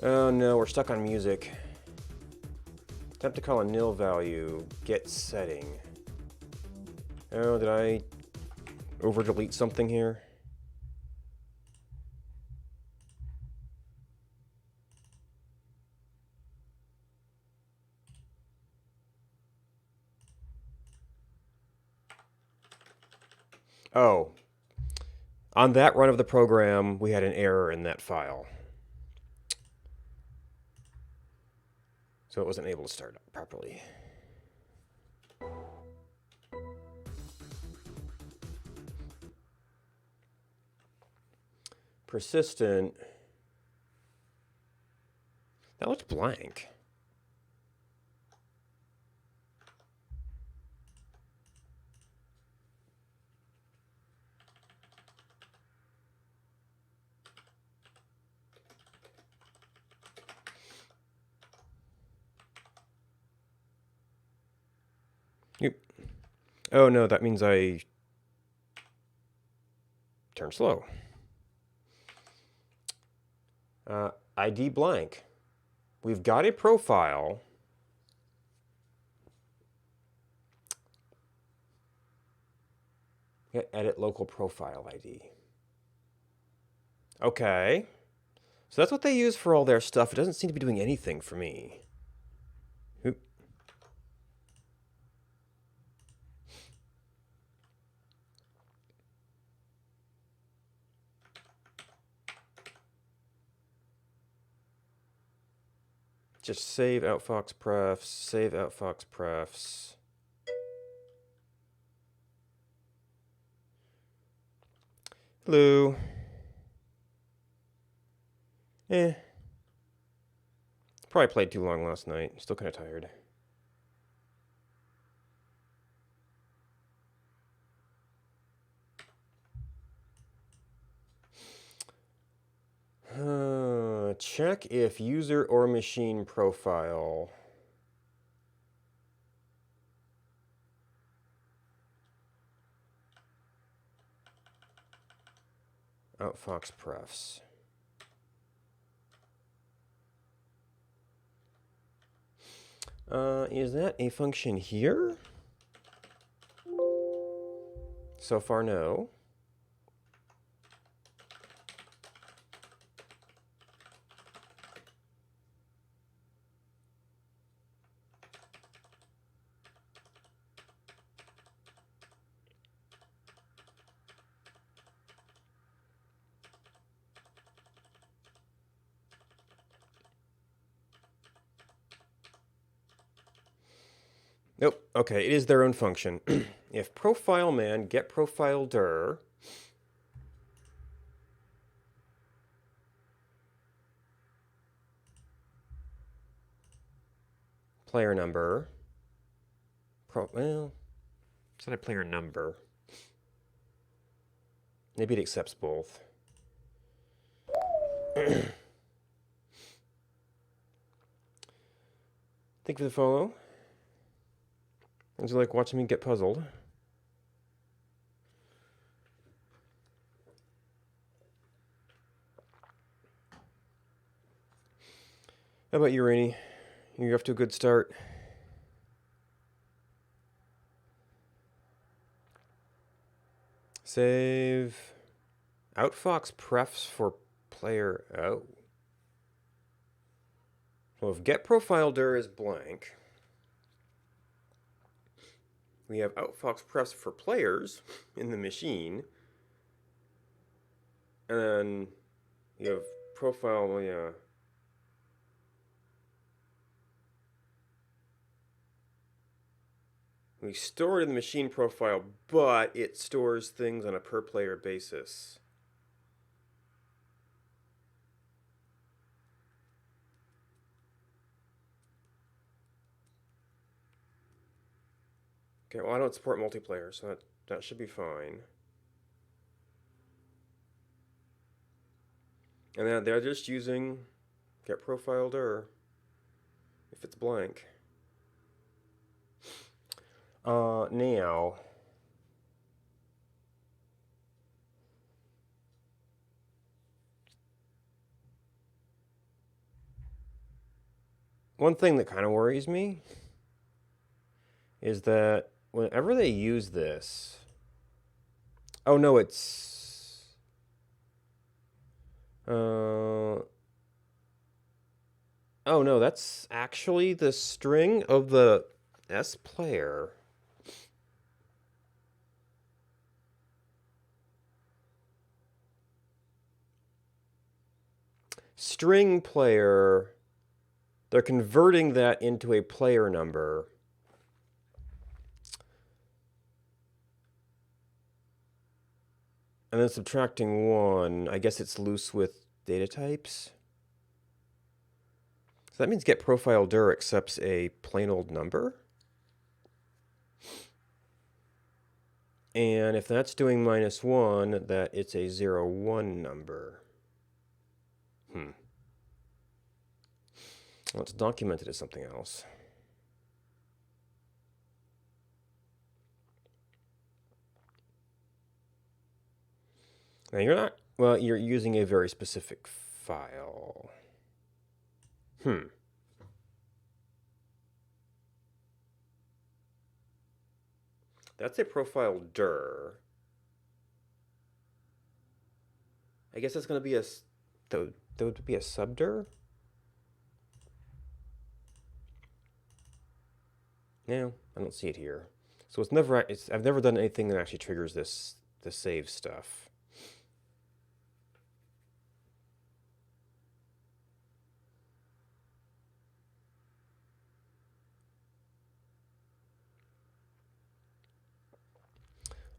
Oh no, we're stuck on music. Attempt to call a nil value, get setting. Oh, did I over delete something here? Oh, on that run of the program, we had an error in that file. So it wasn't able to start up properly. Persistent. That looks blank. Yep. Oh no, that means I turn slow. ID blank. We've got a profile. Edit local profile ID. Okay. So that's what they use for all their stuff. It doesn't seem to be doing anything for me. Oop. Just save outfox prefs, save outfox prefs. Hello. Probably played too long last night. Still kind of tired. Check if user or machine profile. Outfox prefs. Is that a function here? So far, no. Nope. Okay, it is their own function. If profile man get profile dir player number well, it's not a player number. Maybe it accepts both. Thank you for the follow. Would you like watching me get puzzled? How about you, Rainey? You're off to a good start. Save. Outfox prefs for player. Oh. Well, if get profile dir is blank, we have outfox prefs for players in the machine, and then you have profile. Well, yeah. We store it in the machine profile, but it stores things on a per player basis. Okay, well, I don't support multiplayer, so that should be fine. And then they're just using get profile dir if it's blank. Now, one thing that kind of worries me is that whenever they use this, oh no, it's oh no, that's actually the string of the S player. String player, they're converting that into a player number. And then subtracting 1, I guess it's loose with data types. So that means get profile dir accepts a plain old number. And if that's doing -1, that it's a 0, 1 number. Well, it's documented as something else. Now you're not, well, you're using a very specific file. That's a profile dir. I guess that's going to be that would be a subdir? No, I don't see it here. So I've never done anything that actually triggers the save stuff.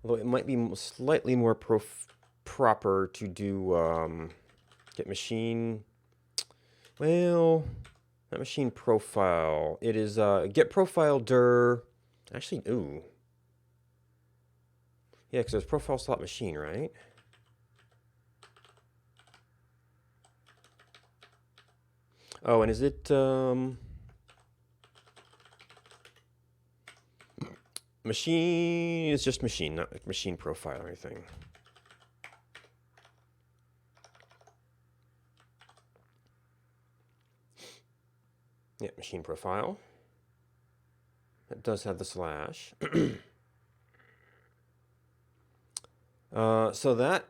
Although it might be slightly more proper to do get machine. Well, not machine profile. It is get profile dir. Actually, ooh. Yeah, because there's profile slot machine, right? Oh, and is it machine? It's just machine, not like machine profile or anything. Yeah, machine profile. It does have the slash. So that,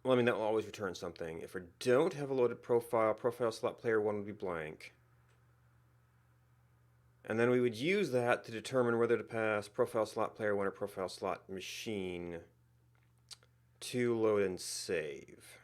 well, I mean, that will always return something. If we don't have a loaded profile, profile slot player 1 would be blank. And then we would use that to determine whether to pass profile slot player 1 or profile slot machine to load and save.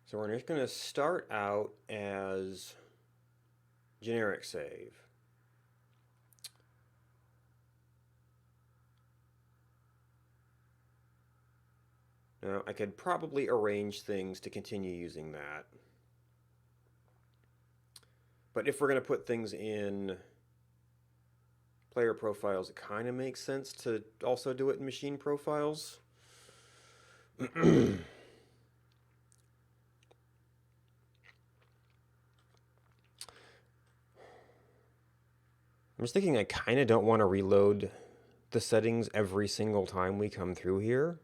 So we're just going to start out as generic save. Now, I could probably arrange things to continue using that. But if we're going to put things in player profiles, it kind of makes sense to also do it in machine profiles. I'm just thinking I kind of don't want to reload the settings every single time we come through here.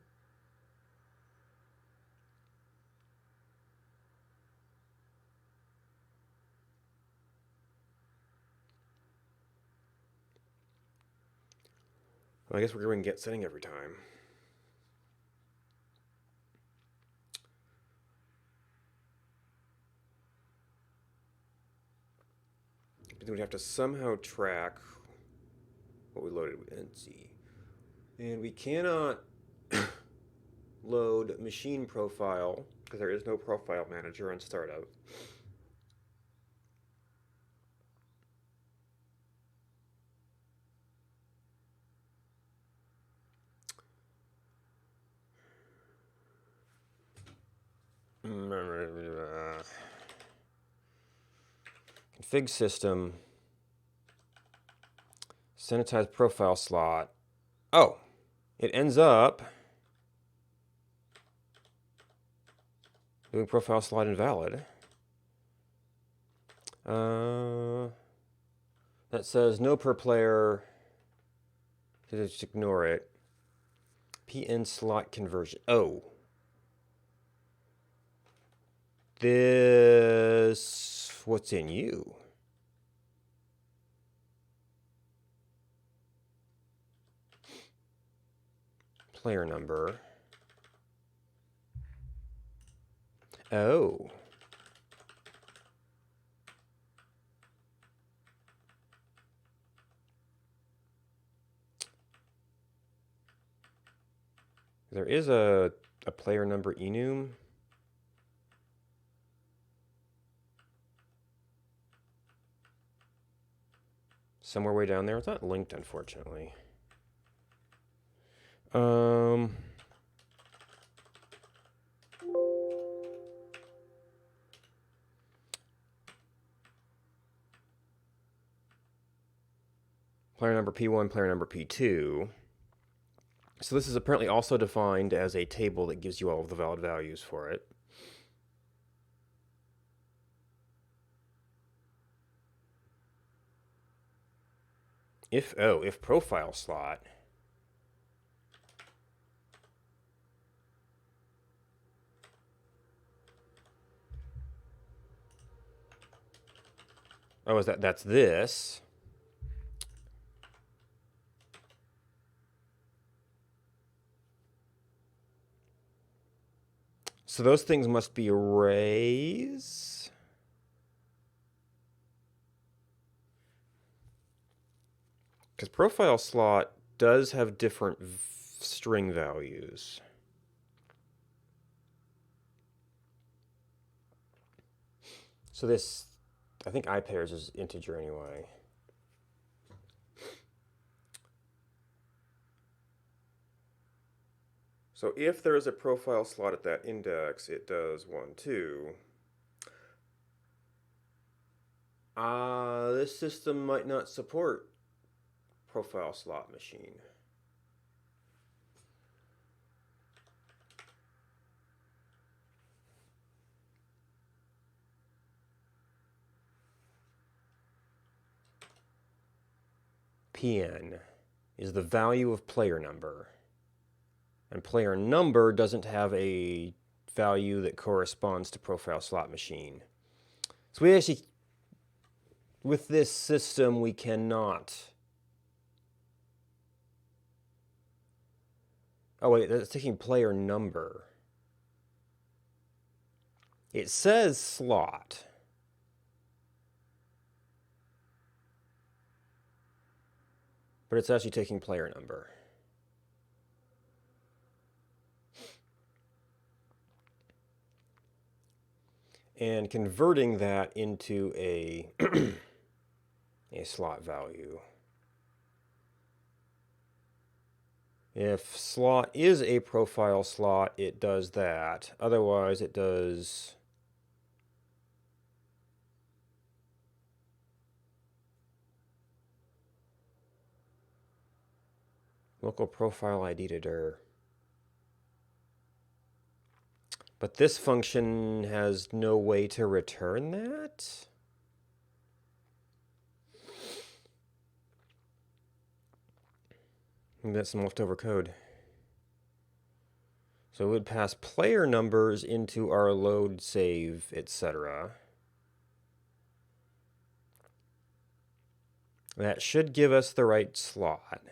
Well, I guess we're going to get setting every time. But then we'd have to somehow track what we loaded and see. And we cannot load machine profile because there is no profile manager on startup. Config system, sanitize profile slot. Oh, it ends up doing profile slot invalid. That says no per player. Just ignore it. PN slot conversion. Oh. This, what's in you? Player number. Oh. There is a player number enum. Somewhere way down there. It's not linked, unfortunately. Player number P1, player number P2. So this is apparently also defined as a table that gives you all of the valid values for it. If profile slot. Oh, that's this. So those things must be arrays. Because profile slot does have different string values. So this, I think iPairs is integer anyway. So if there is a profile slot at that index, it does 1, 2. This system might not support profile slot machine. PN is the value of player number. And player number doesn't have a value that corresponds to profile slot machine. So we actually, with this system, we cannot. Oh wait, that's taking player number. It says slot. But it's actually taking player number. and converting that into a a slot value. If slot is a profile slot, it does that. Otherwise, it does local profile ID to dir. But this function has no way to return that? Maybe that's some leftover code. So it would pass player numbers into our load, save, etc. That should give us the right slot.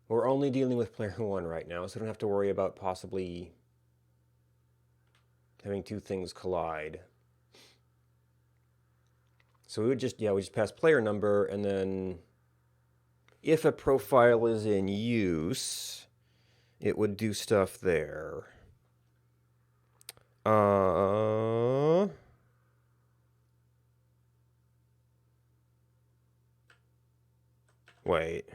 We're only dealing with player 1 right now, so we don't have to worry about possibly having two things collide. So we would just, we just pass player number, and then if a profile is in use, it would do stuff there. Wait.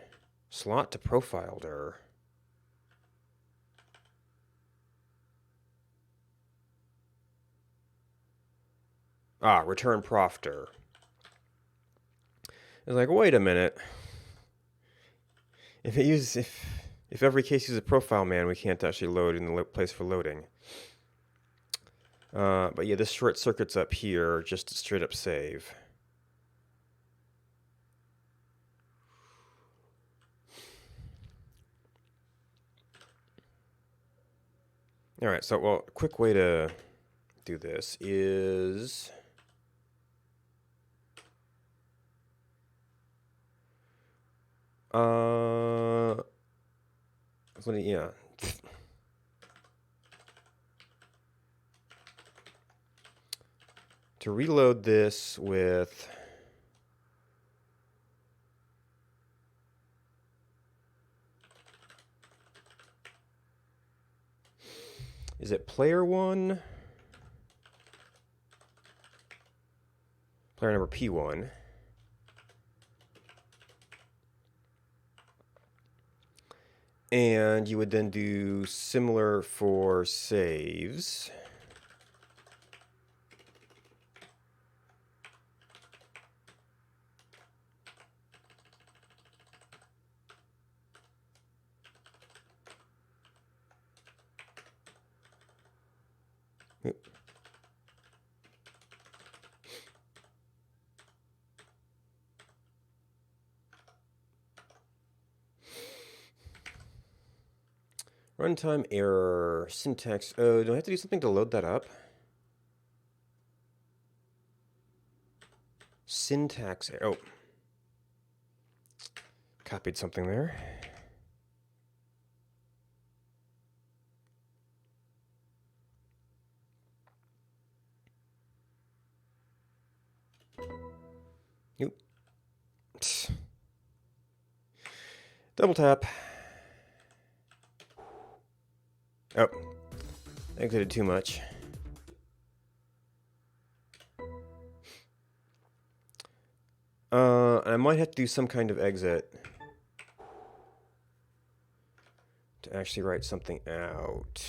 Slot to profile dir. Return prof dir. It's like, wait a minute. If every case uses a profile man, we can't actually load in the place for loading. But yeah, this short circuit's up here, just to straight up save. All right, so a quick way to do this is to reload this with is it player 1? Player number P1. And you would then do similar for saves. Runtime error, syntax. Oh, do I have to do something to load that up? Syntax error. Oh. Copied something there. Nope. Double tap. Oh, exited too much. I might have to do some kind of exit to actually write something out.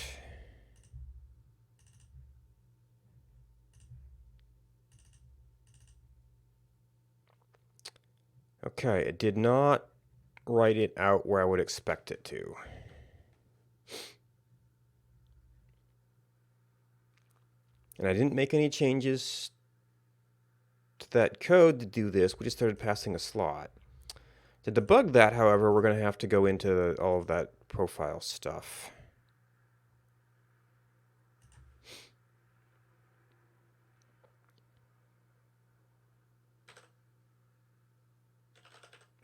Okay, it did not write it out where I would expect it to. And I didn't make any changes to that code to do this. We just started passing a slot. To debug that, however, we're going to have to go into all of that profile stuff.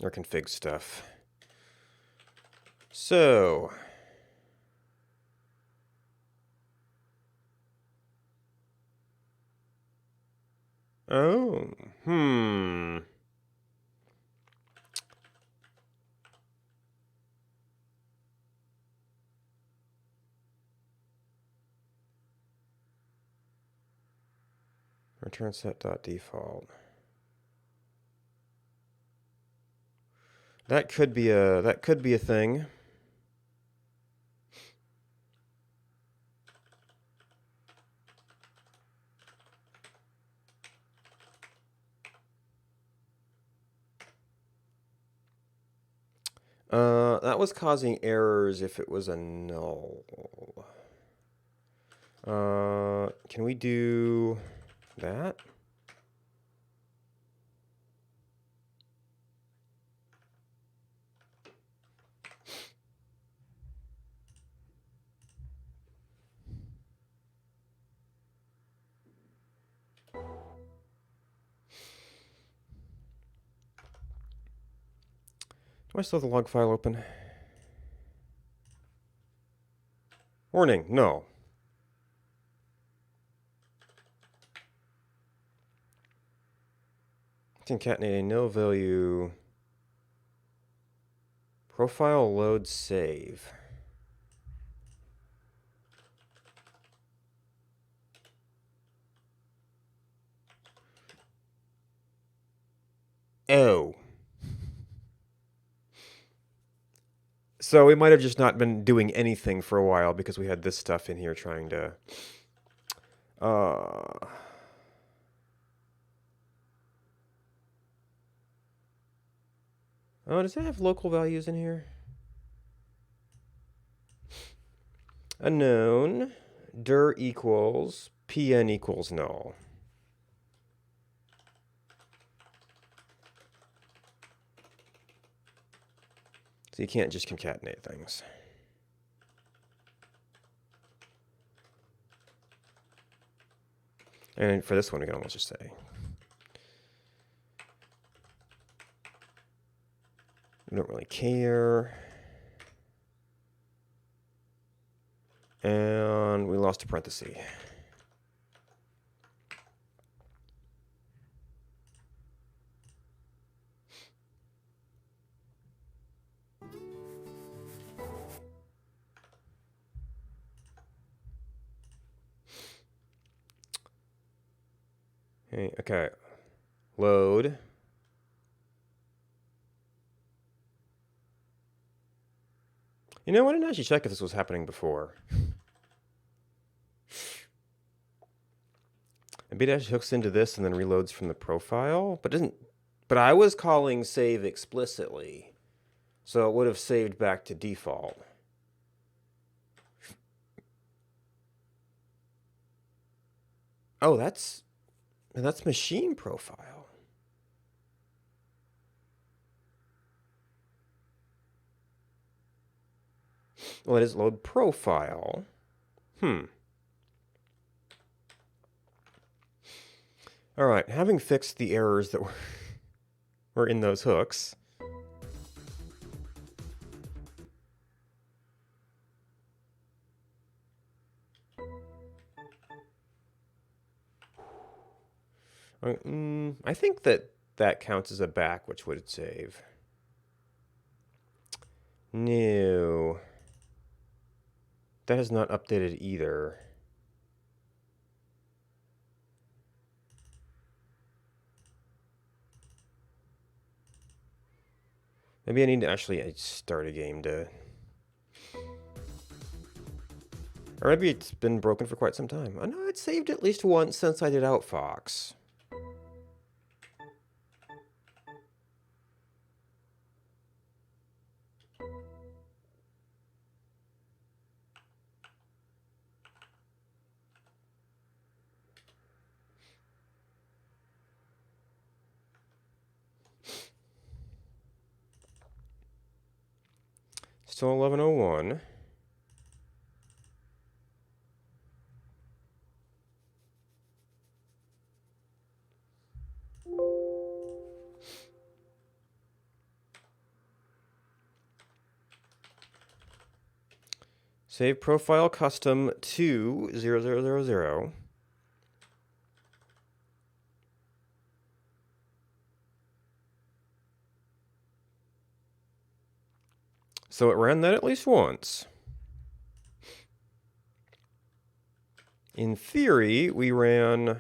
Or config stuff. So Return set.default. That could be a thing. That was causing errors if it was a null. Can we do that? Do I still have the log file open? Warning, no. Concatenate a no value profile load save. Oh. So we might have just not been doing anything for a while because we had this stuff in here trying to... Oh, does it have local values in here? Unknown, dir equals, pn equals null. So you can't just concatenate things. And for this one, we can almost just say, we don't really care. And we lost a parenthesis. Okay. Load. You know, I didn't actually check if this was happening before. Maybe it actually hooks into this and then reloads from the profile, but doesn't. But I was calling save explicitly, so it would have saved back to default. Oh, that's machine profile. Well, it is load profile. All right, having fixed the errors that were in those hooks. I think that counts as a back, which would save. No. That has not updated either. Maybe I need to actually start a game to... Or maybe it's been broken for quite some time. Oh, no, it's saved at least once since I did Outfox. Still 1101. Save profile custom to 0000. So it ran that at least once. In theory, we ran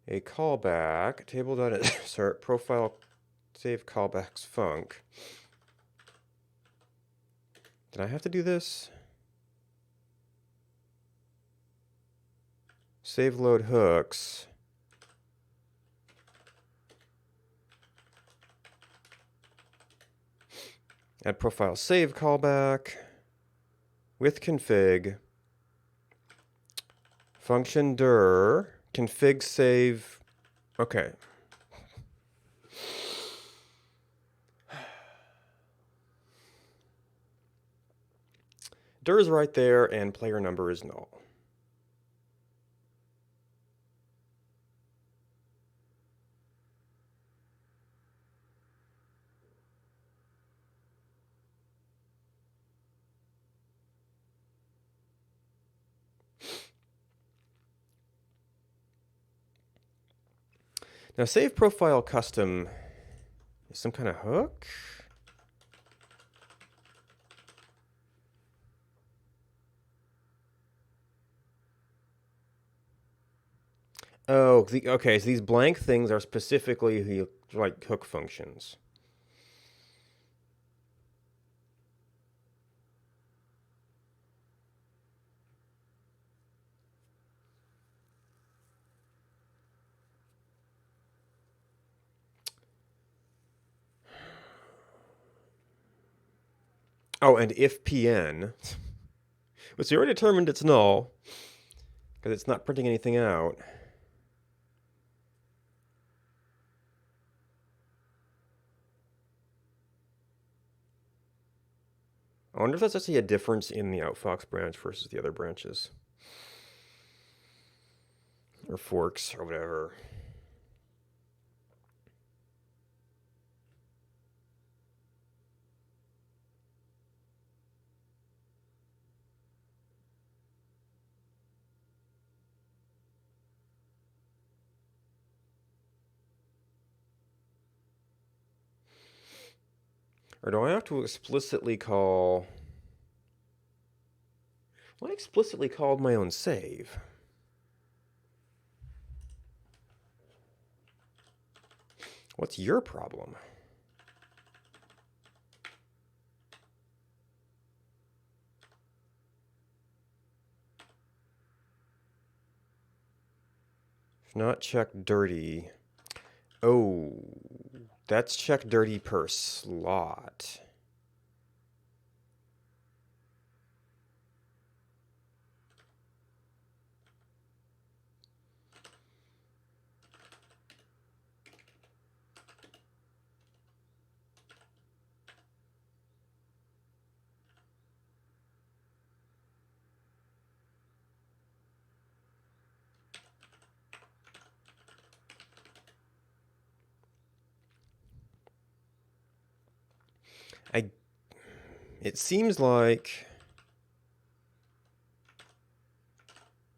a callback, table.insert, profile save callbacks func. Did I have to do this? Save load hooks. Add profile save callback with config. Function dir config save. Okay. Dir is right there, and player number is null. Now, save profile custom is some kind of hook. Oh, okay. So these blank things are specifically like hook functions. Oh, and if pn, which we already determined it's null because it's not printing anything out. I wonder if that's actually a difference in the outfox branch versus the other branches. Or forks, or whatever. Or do I have to explicitly call... Well, I explicitly called my own save. What's your problem? If not checked dirty. Oh, that's checked dirty per slot. It seems like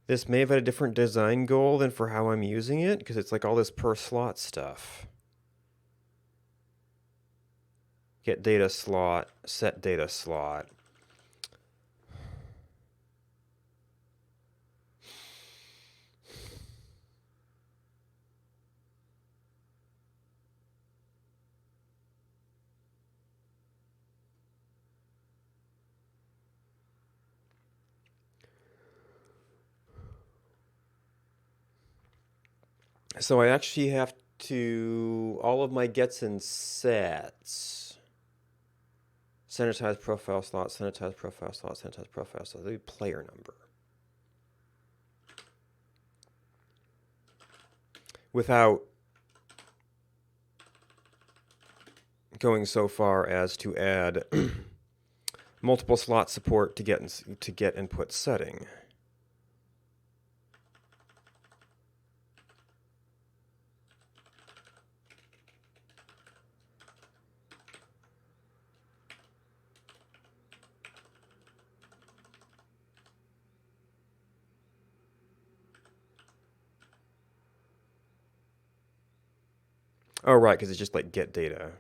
this may have had a different design goal than for how I'm using it, because it's like all this per slot stuff. Get data slot, set data slot. So I actually have to, all of my gets and sets, sanitize profile slot, sanitize profile slot, sanitize profile slot, the player number. Without going so far as to add multiple slot support to get input setting. Oh, right, because it's just like get data.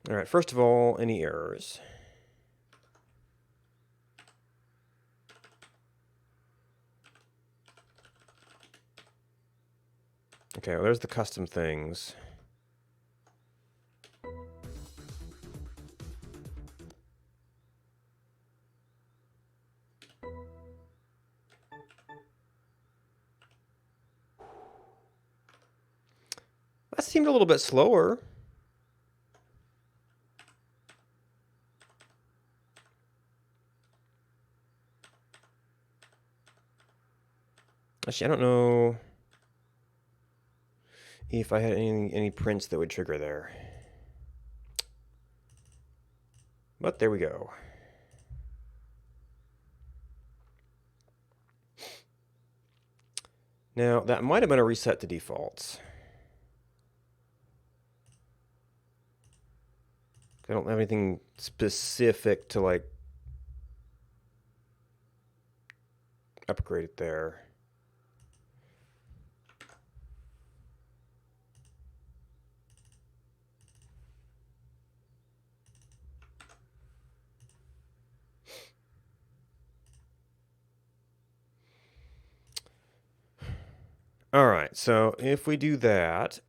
All right, first of all, any errors? Okay, well, there's the custom things. That seemed a little bit slower. Actually, I don't know if I had any prints that would trigger there. But there we go. Now, that might have been a reset to defaults. I don't have anything specific to, like, upgrade it there. All right, so if we do that,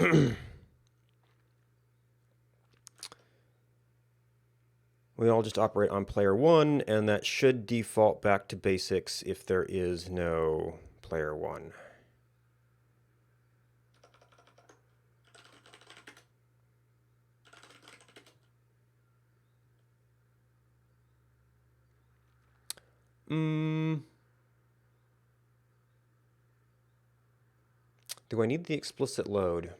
we all just operate on player 1, and that should default back to basics if there is no player 1. Do I need the explicit load?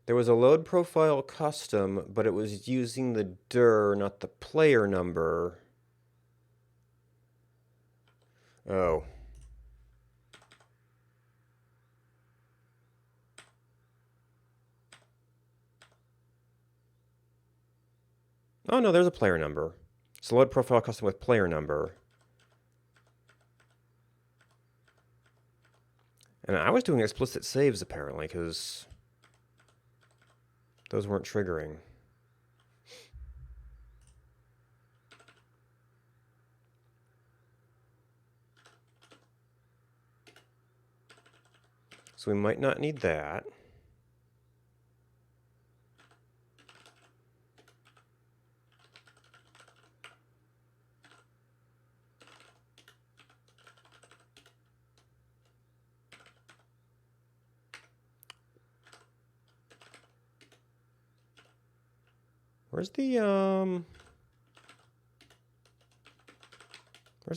There was a load profile custom, but it was using the dir, not the player number. Oh. Oh, no, there's a player number. So load profile custom with player number. And I was doing explicit saves, apparently, because those weren't triggering. So we might not need that. Where's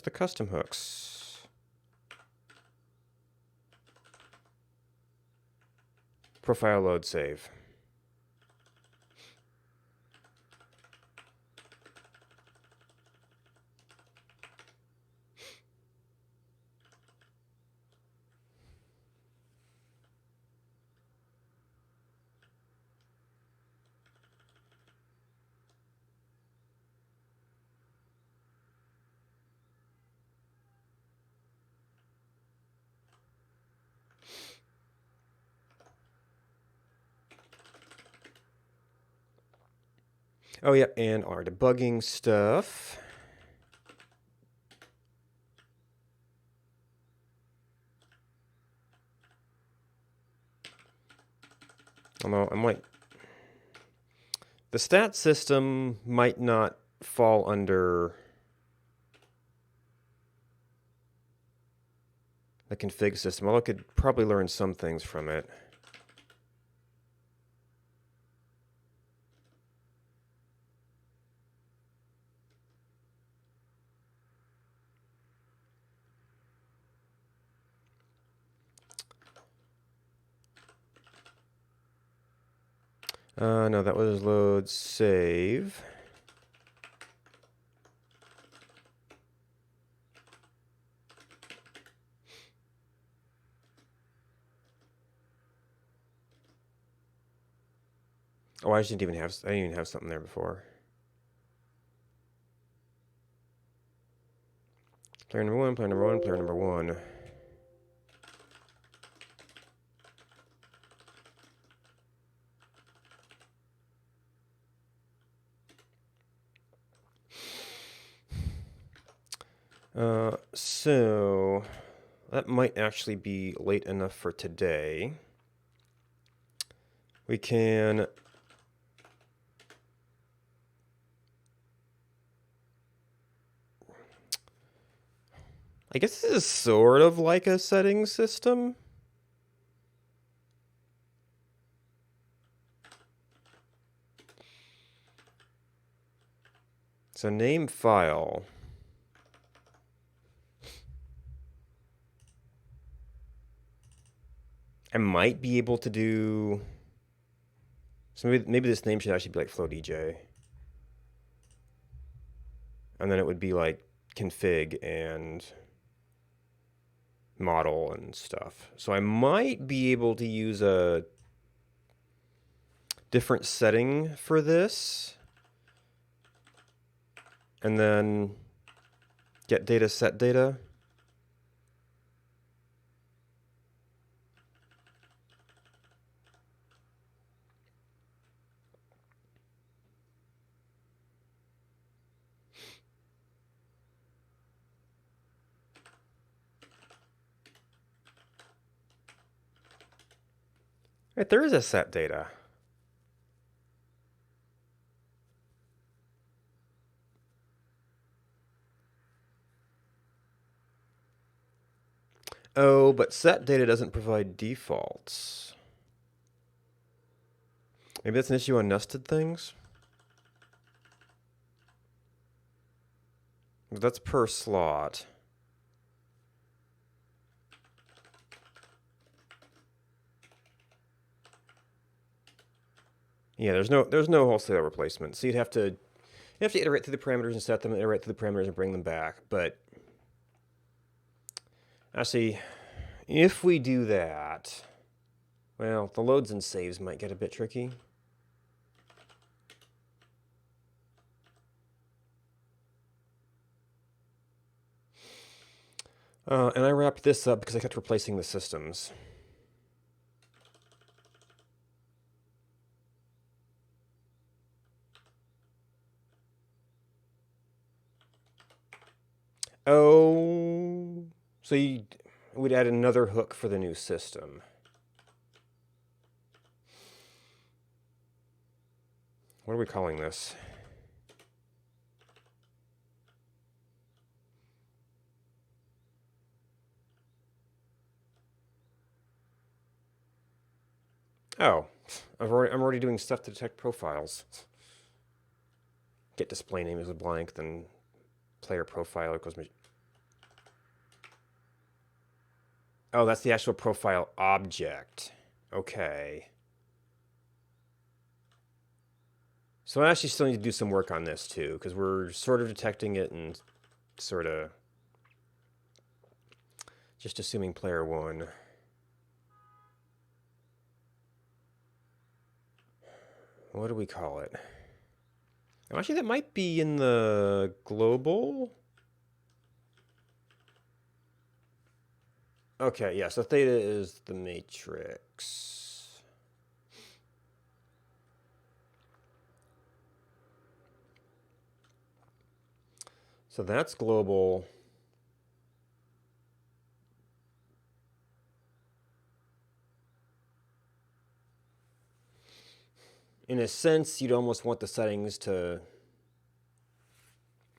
the custom hooks? Profile load save. Oh, yeah, and our debugging stuff. Although I might... The stat system might not fall under the config system, although I could probably learn some things from it. No, that was load save. Oh, I didn't even have something there before. Player number one, player number one, player number one. So that might actually be late enough for today. We can I guess this is sort of like a setting system. So name file. I might be able to do. So maybe this name should actually be like flow DJ. And then it would be like config and model and stuff. So I might be able to use a different setting for this. And then get data, set data. Right, there is a set data. Oh, but set data doesn't provide defaults. Maybe that's an issue on nested things? That's per slot. Yeah, there's no wholesale replacement. So you have to iterate through the parameters and set them, and iterate through the parameters and bring them back. But actually, if we do that, well, the loads and saves might get a bit tricky. And I wrapped this up because I kept replacing the systems. Oh, so we'd add another hook for the new system. What are we calling this? Oh, I'm already doing stuff to detect profiles. Get display name is a blank, then player profile equals. Oh, that's the actual profile object. Okay. So I actually still need to do some work on this too, because we're sort of detecting it and sort of just assuming player one. What do we call it? Oh, actually, that might be in the global. Okay, yeah, so theta is the matrix. So that's global. In a sense, you'd almost want the settings to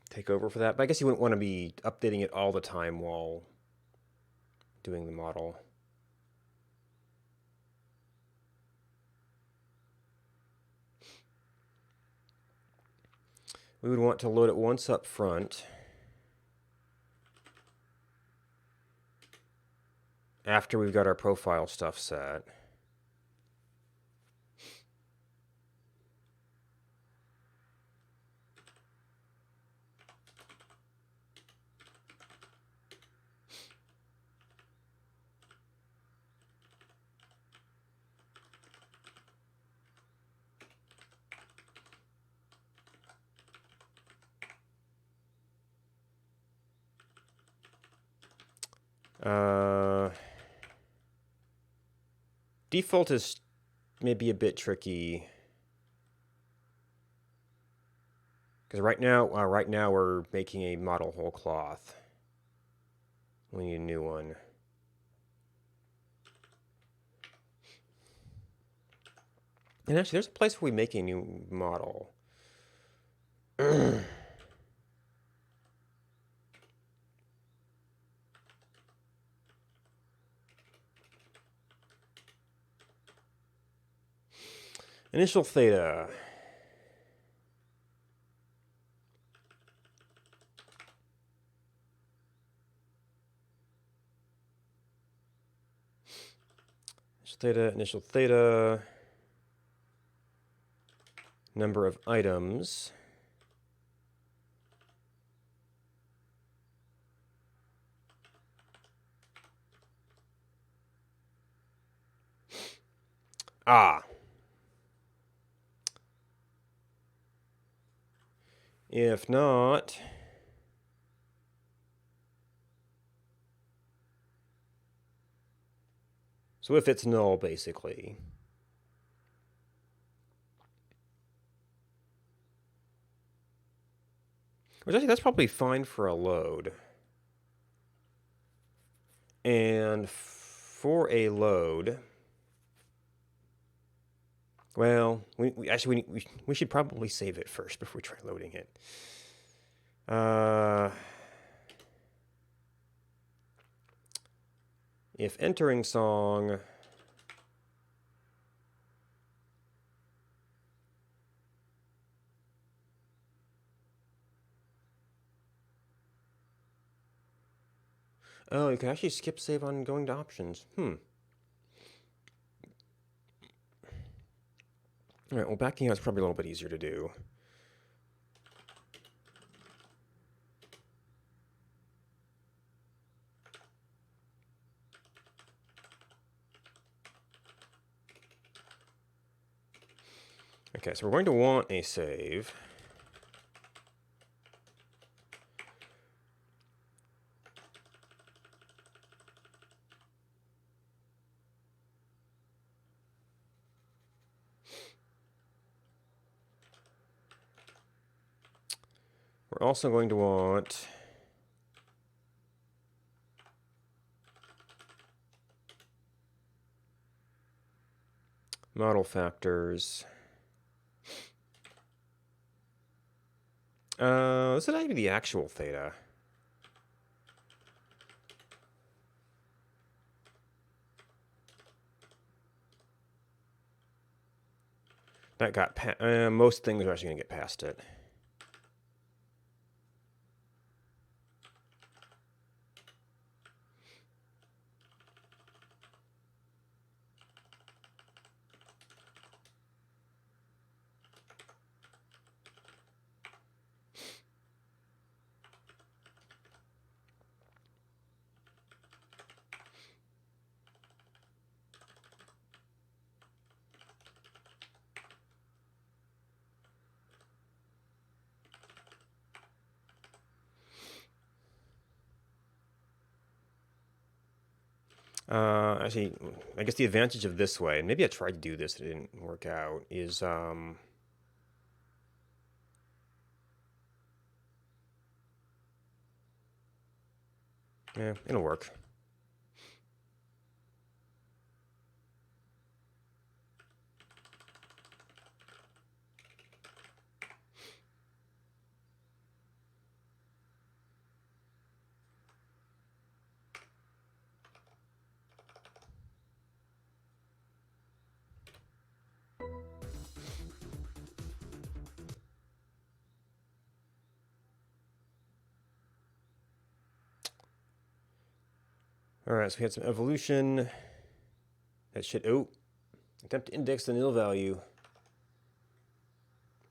take over for that. But I guess you wouldn't want to be updating it all the time while doing the model. We would want to load it once up front. After we've got our profile stuff set. Default is maybe a bit tricky because right now we're making a model whole cloth. We need a new one. And actually, there's a place where we make a new model. Initial theta. Initial theta. Number of items. Ah. If not, so if it's null, basically. Which actually, that's probably fine for a load. And for a load, well, we should probably save it first before we try loading it. If entering song, oh, you can actually skip save on going to options. All right, well, backing out is probably a little bit easier to do. Okay, so we're going to want a save. We're also going to want model factors. This is not even the actual theta. That got most things are actually going to get past it. Actually, I guess the advantage of this way, and maybe I tried to do this, it didn't work out, is yeah, it'll work. All right, so we had some evolution. That should, attempt to index the nil value.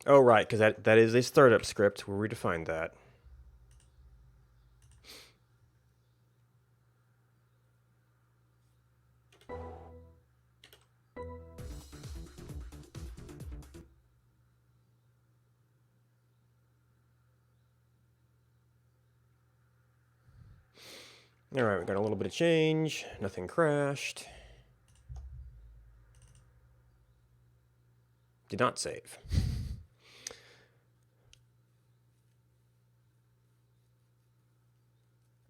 Oh, right, because that is a startup script. We'll redefine that. All right, we got a little bit of change. Nothing crashed. Did not save.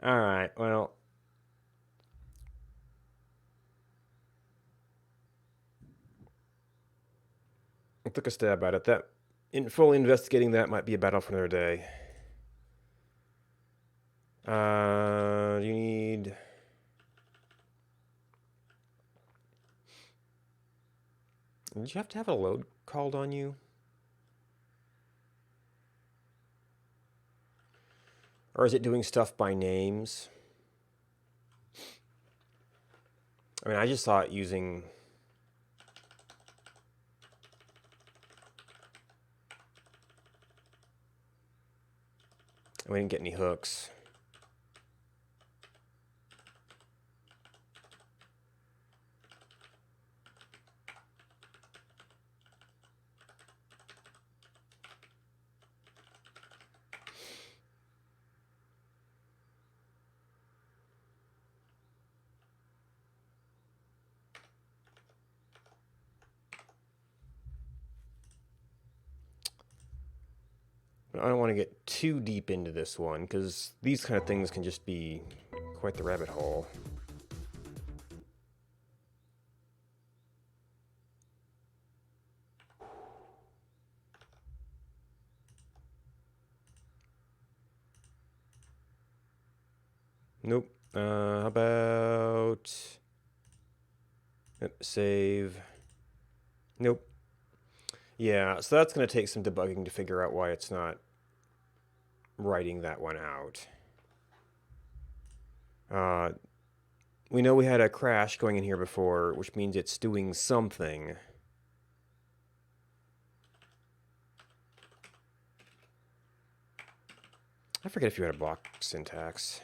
All right, well, took a stab at it. That, in fully investigating that might be a battle for another day. You need... Did you have to have a load called on you? Or is it doing stuff by names? I mean, I just saw it using... We didn't get any hooks. I don't want to get too deep into this one, because these kind of things can just be quite the rabbit hole. Nope. How about... Save. Nope. Yeah, so that's going to take some debugging to figure out why it's not writing that one out. We know we had a crash going in here before, which means it's doing something. I forget if you had a block syntax.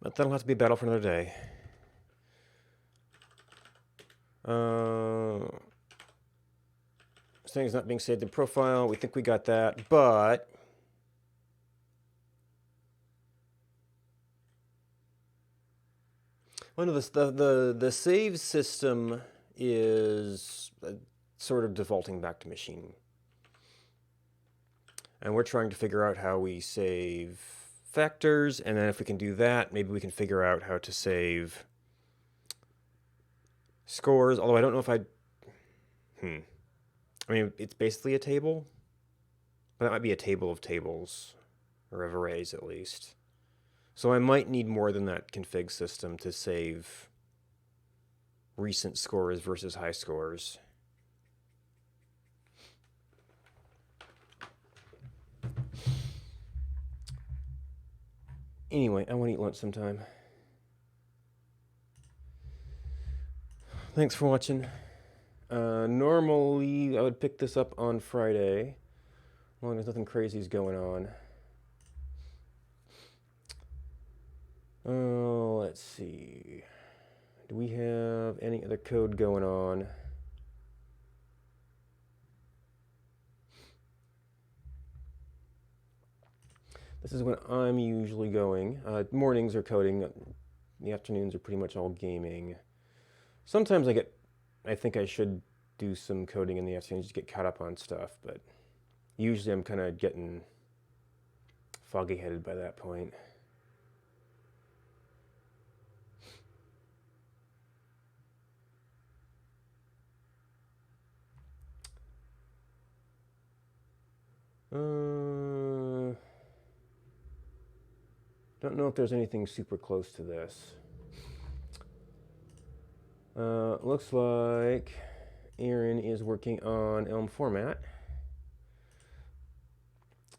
But that'll have to be a battle for another day. Saying it's not being saved in profile. We think we got that, but... Well, no, the save system is sort of defaulting back to machine. And we're trying to figure out how we save factors, and then if we can do that, maybe we can figure out how to save scores, although I don't know if I mean, it's basically a table, but that might be a table of tables, or of arrays at least. So I might need more than that config system to save recent scores versus high scores. Anyway, I want to eat lunch sometime. Thanks for watching. Normally, I would pick this up on Friday, as long as nothing crazy is going on. Let's see. Do we have any other code going on? This is when I'm usually going. Mornings are coding. The afternoons are pretty much all gaming. Sometimes I think I should do some coding in the afternoons to get caught up on stuff, but usually I'm kind of getting foggy-headed by that point. Don't know if there's anything super close to this. Looks like Aaron is working on Elm format.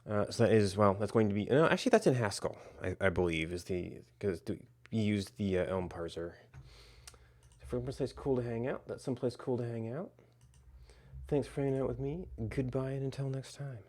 So that is, well, that's going to be, no, actually that's in Haskell, I believe, is because you used the Elm parser. So someplace cool to hang out, that's someplace cool to hang out. Thanks for hanging out with me. Goodbye and until next time.